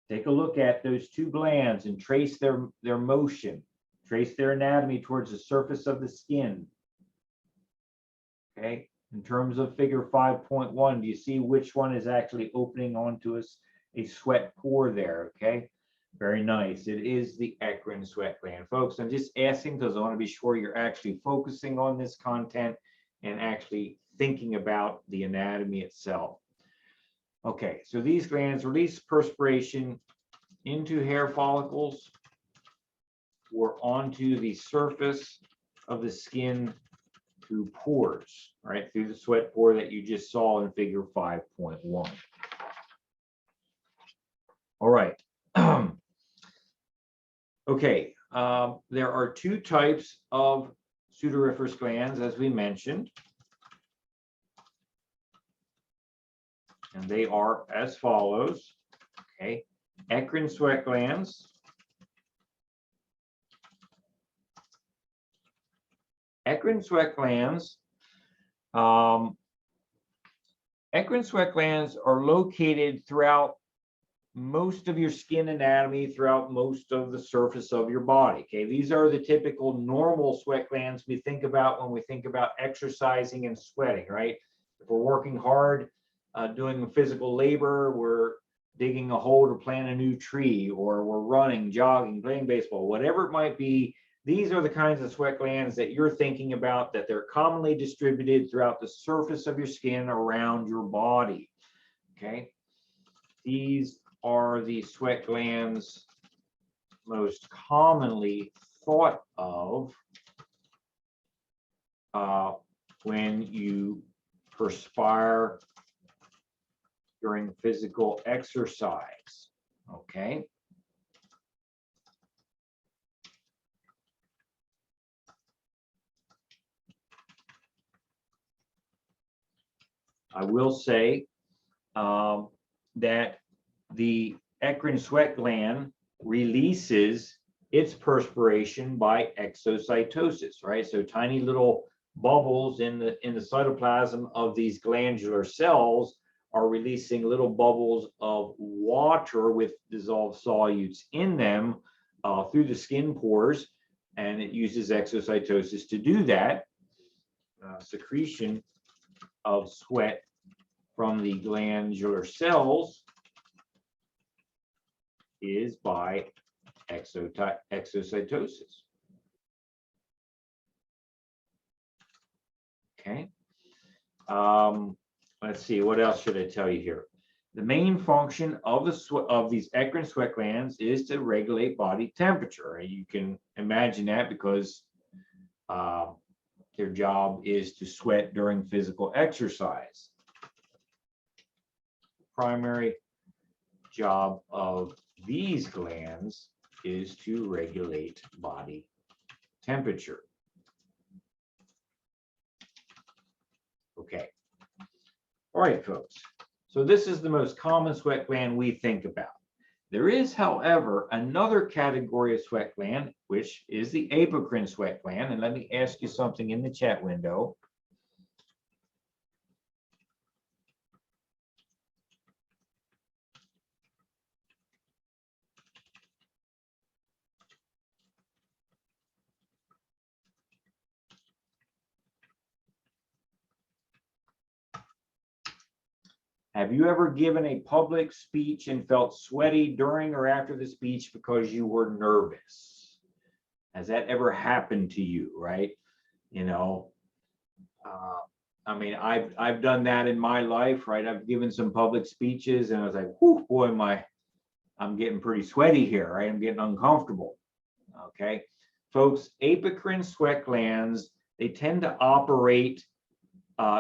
Take a look at those two glands and trace their motion, trace their anatomy towards the surface of the skin. Okay, in terms of figure 5.1, do you see which one is actually opening onto a sweat pore there? Okay, very nice. It is the eccrine sweat gland. Folks, I'm just asking because I want to be sure you're actually focusing on this content and actually thinking about the anatomy itself. Okay, so these glands release perspiration into hair follicles or onto the surface of the skin through pores, right? Through the sweat pore that you just saw in figure 5.1. All right. Okay, there are two types of sudoriferous glands, as we mentioned. And they are as follows, okay? Eccrine sweat glands. Eccrine sweat glands. Eccrine sweat glands are located throughout most of your skin anatomy, throughout most of the surface of your body. Okay, these are the typical normal sweat glands we think about when we think about exercising and sweating, right? If we're working hard, doing physical labor, we're digging a hole to plant a new tree, or we're running, jogging, playing baseball, whatever it might be. These are the kinds of sweat glands that you're thinking about, that they're commonly distributed throughout the surface of your skin around your body. Okay, these are the sweat glands most commonly thought of when you perspire during physical exercise. Okay. I will say that the eccrine sweat gland releases its perspiration by exocytosis, right? So tiny little bubbles in the cytoplasm of these glandular cells are releasing little bubbles of water with dissolved solutes in them through the skin pores, and it uses exocytosis to do that. Secretion of sweat from the glandular cells is by exocytosis. Okay. Let's see, what else should I tell you here? The main function of these eccrine sweat glands is to regulate body temperature. You can imagine that because their job is to sweat during physical exercise. Primary job of these glands is to regulate body temperature. Okay. All right, folks. So this is the most common sweat gland we think about. There is, however, another category of sweat gland, which is the apocrine sweat gland. And let me ask you something in the chat window. Have you ever given a public speech and felt sweaty during or after the speech because you were nervous? Has that ever happened to you, right? You know, I mean, I've done that in my life, right? I've given some public speeches and I was like, whoo, boy, I'm getting pretty sweaty here, right? I'm getting uncomfortable, okay? Folks, apocrine sweat glands, they tend to operate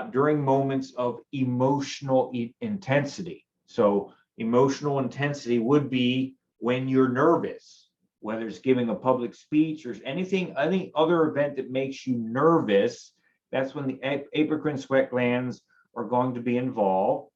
during moments of emotional intensity. So emotional intensity would be when you're nervous, whether it's giving a public speech or anything, any other event that makes you nervous. That's when the apocrine sweat glands are going to be involved.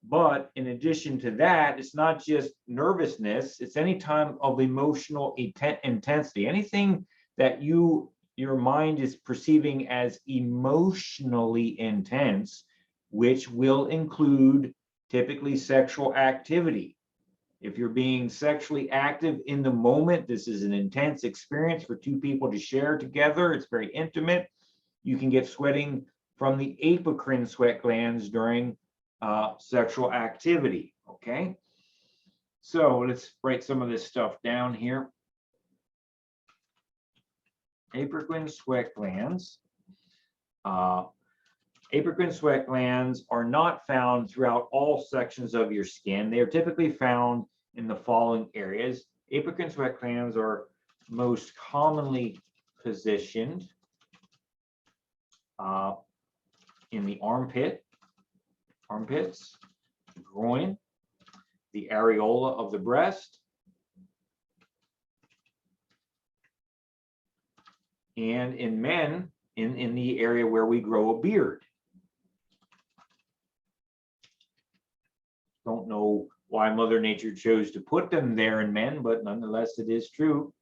But in addition to that, it's not just nervousness, it's any time of emotional intensity, anything that your mind is perceiving as emotionally intense, which will include typically sexual activity. If you're being sexually active in the moment, this is an intense experience for two people to share together. It's very intimate. You can get sweating from the apocrine sweat glands during sexual activity, okay? So let's write some of this stuff down here. Apocrine sweat glands. Apocrine sweat glands are not found throughout all sections of your skin. They are typically found in the following areas. Apocrine sweat glands are most commonly positioned in the armpits, groin, the areola of the breast, and in men, in the area where we grow a beard. Don't know why Mother Nature chose to put them there in men, but nonetheless, it is true.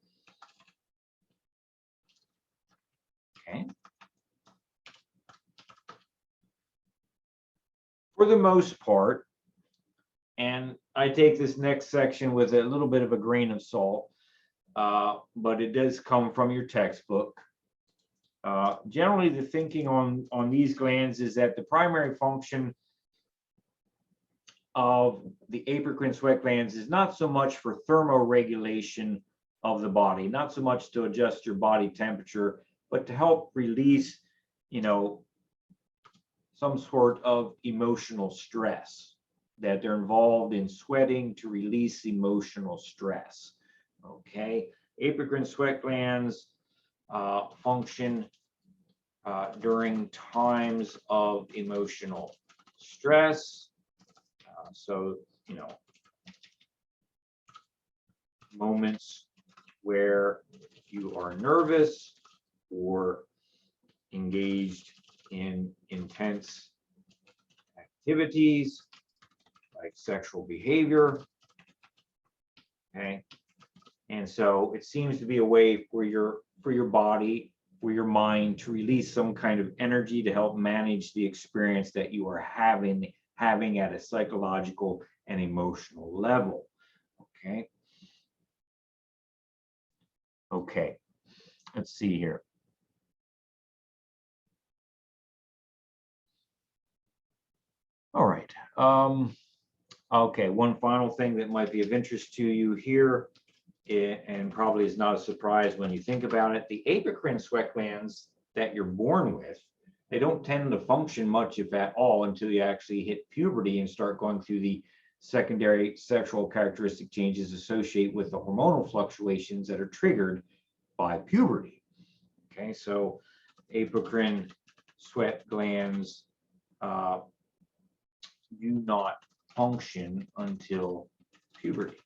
Okay. For the most part, and I take this next section with a little bit of a grain of salt, but it does come from your textbook. Generally, the thinking on these glands is that the primary function of the apocrine sweat glands is not so much for thermoregulation of the body, not so much to adjust your body temperature, but to help release, some sort of emotional stress, that they're involved in sweating to release emotional stress. Okay, apocrine sweat glands function during times of emotional stress. So, moments where you are nervous or engaged in intense activities like sexual behavior. Okay. And so it seems to be a way for your body, for your mind to release some kind of energy to help manage the experience that you are having at a psychological and emotional level. Okay. Okay. Let's see here. All right. Okay. One final thing that might be of interest to you here, and probably is not a surprise when you think about it, the apocrine sweat glands that you're born with, they don't tend to function much, if at all, until you actually hit puberty and start going through the secondary sexual characteristic changes associated with the hormonal fluctuations that are triggered by puberty. Okay, so apocrine sweat glands do not function until puberty.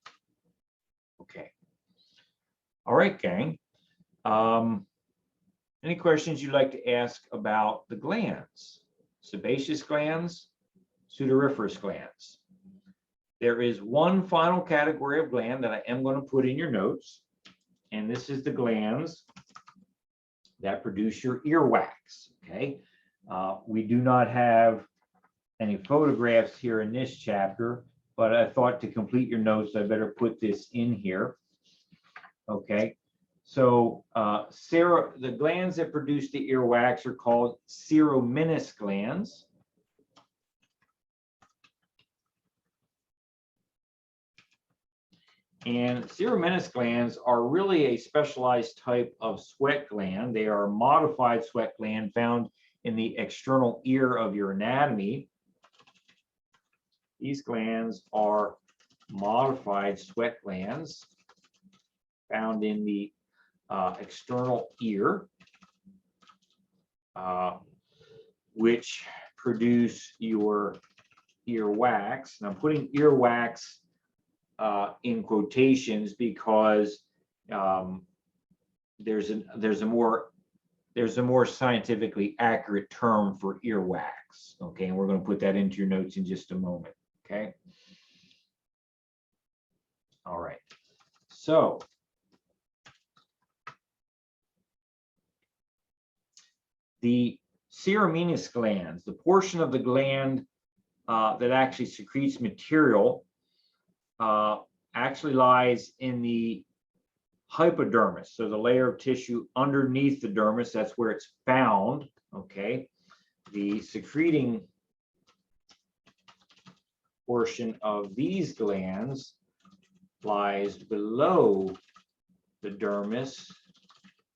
Okay. All right, gang. Any questions you'd like to ask about the glands? Sebaceous glands, sudoriferous glands. There is one final category of gland that I am going to put in your notes, and this is the glands that produce your earwax. Okay. We do not have any photographs here in this chapter, but I thought to complete your notes, I better put this in here. Okay. So the glands that produce the earwax are called cerominous glands. And cerominous glands are really a specialized type of sweat gland. They are a modified sweat gland found in the external ear of your anatomy. These glands are modified sweat glands found in the external ear, which produce your earwax. And I'm putting earwax in quotations because there's a more scientifically accurate term for earwax. Okay, and we're going to put that into your notes in just a moment. Okay. All right. So the cerominous glands, the portion of the gland that actually secretes material, actually lies in the hypodermis, so the layer of tissue underneath the dermis. That's where it's found. Okay, the secreting portion of these glands lies below the dermis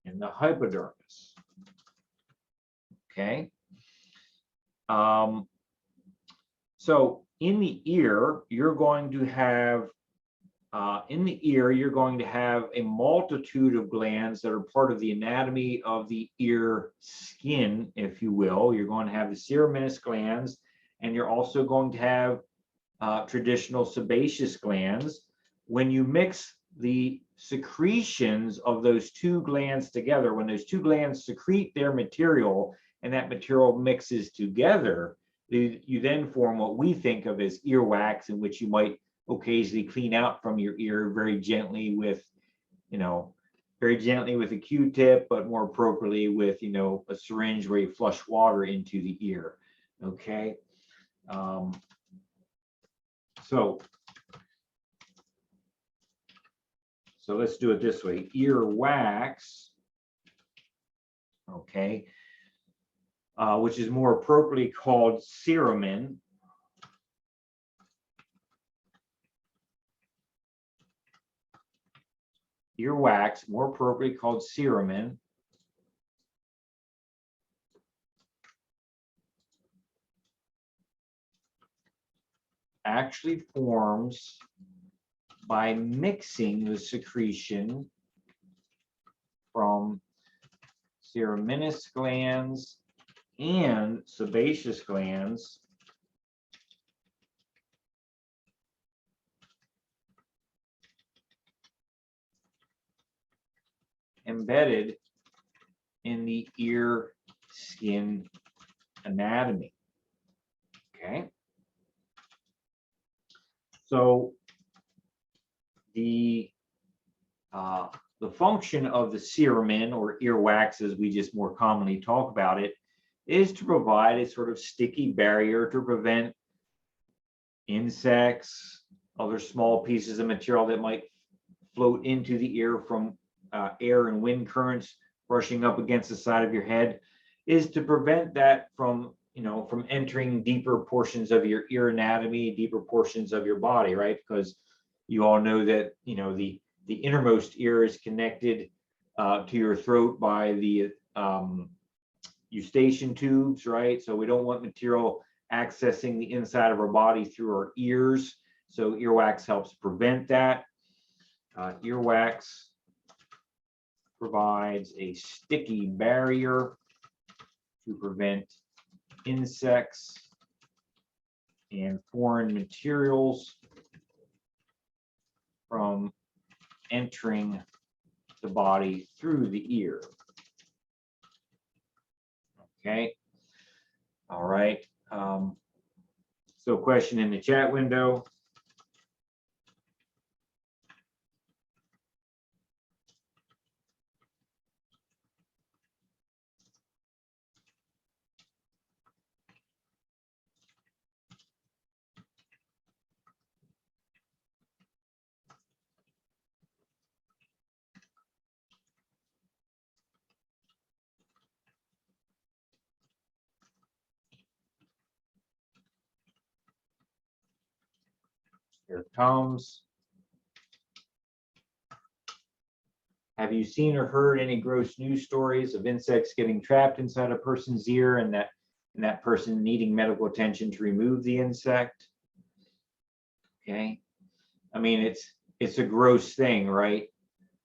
in the hypodermis. Okay. So in the ear, you're going to have a multitude of glands that are part of the anatomy of the ear skin, if you will. You're going to have the cerominous glands, and you're also going to have traditional sebaceous glands. When you mix the secretions of those two glands together, when those two glands secrete their material and that material mixes together, you then form what we think of as earwax, in which you might occasionally clean out from your ear very gently with a Q-tip, but more appropriately with, a syringe where you flush water into the ear. Okay. So let's do it this way. Earwax, okay, which is more appropriately called cerumen. Earwax, more appropriately called cerumen, actually forms by mixing the secretion from ceruminous glands and sebaceous glands embedded in the ear skin anatomy. Okay. So the function of the cerumen, or earwax as we just more commonly talk about it, is to provide a sort of sticky barrier to prevent insects, other small pieces of material that might float into the ear from air and wind currents brushing up against the side of your head, is to prevent that from entering deeper portions of your ear anatomy, deeper portions of your body, right? Because you all know that the innermost ear is connected to your throat by the eustachian tubes, right? So we don't want material accessing the inside of our body through our ears. So earwax helps prevent that. Earwax provides a sticky barrier to prevent insects and foreign materials from entering the body through the ear. Okay. All right. So question in the chat window. Here it comes. Have you seen or heard any gross news stories of insects getting trapped inside a person's ear and that person needing medical attention to remove the insect? Okay. I mean, it's a gross thing, right?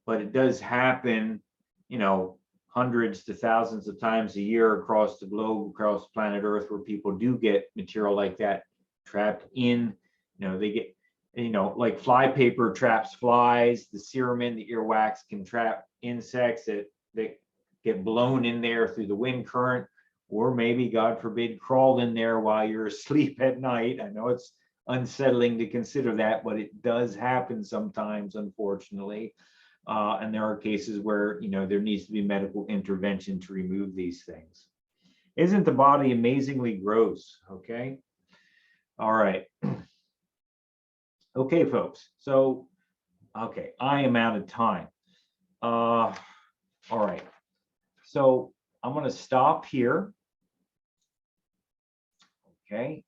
But it does happen, you know, hundreds to thousands of times a year across the globe, across planet Earth, where people do get material like that trapped in, you know, they get, you know, like fly paper traps flies, the serum in the earwax can trap insects that get blown in there through the wind current, or maybe, God forbid, crawl in there while you're asleep at night. I know it's unsettling to consider that, but it does happen sometimes, unfortunately. And there are cases where, you know, there needs to be medical intervention to remove these things. Isn't the body amazingly gross? Okay. All right. Okay, folks. So, okay, I am out of time. All right. So I'm going to stop here. Okay.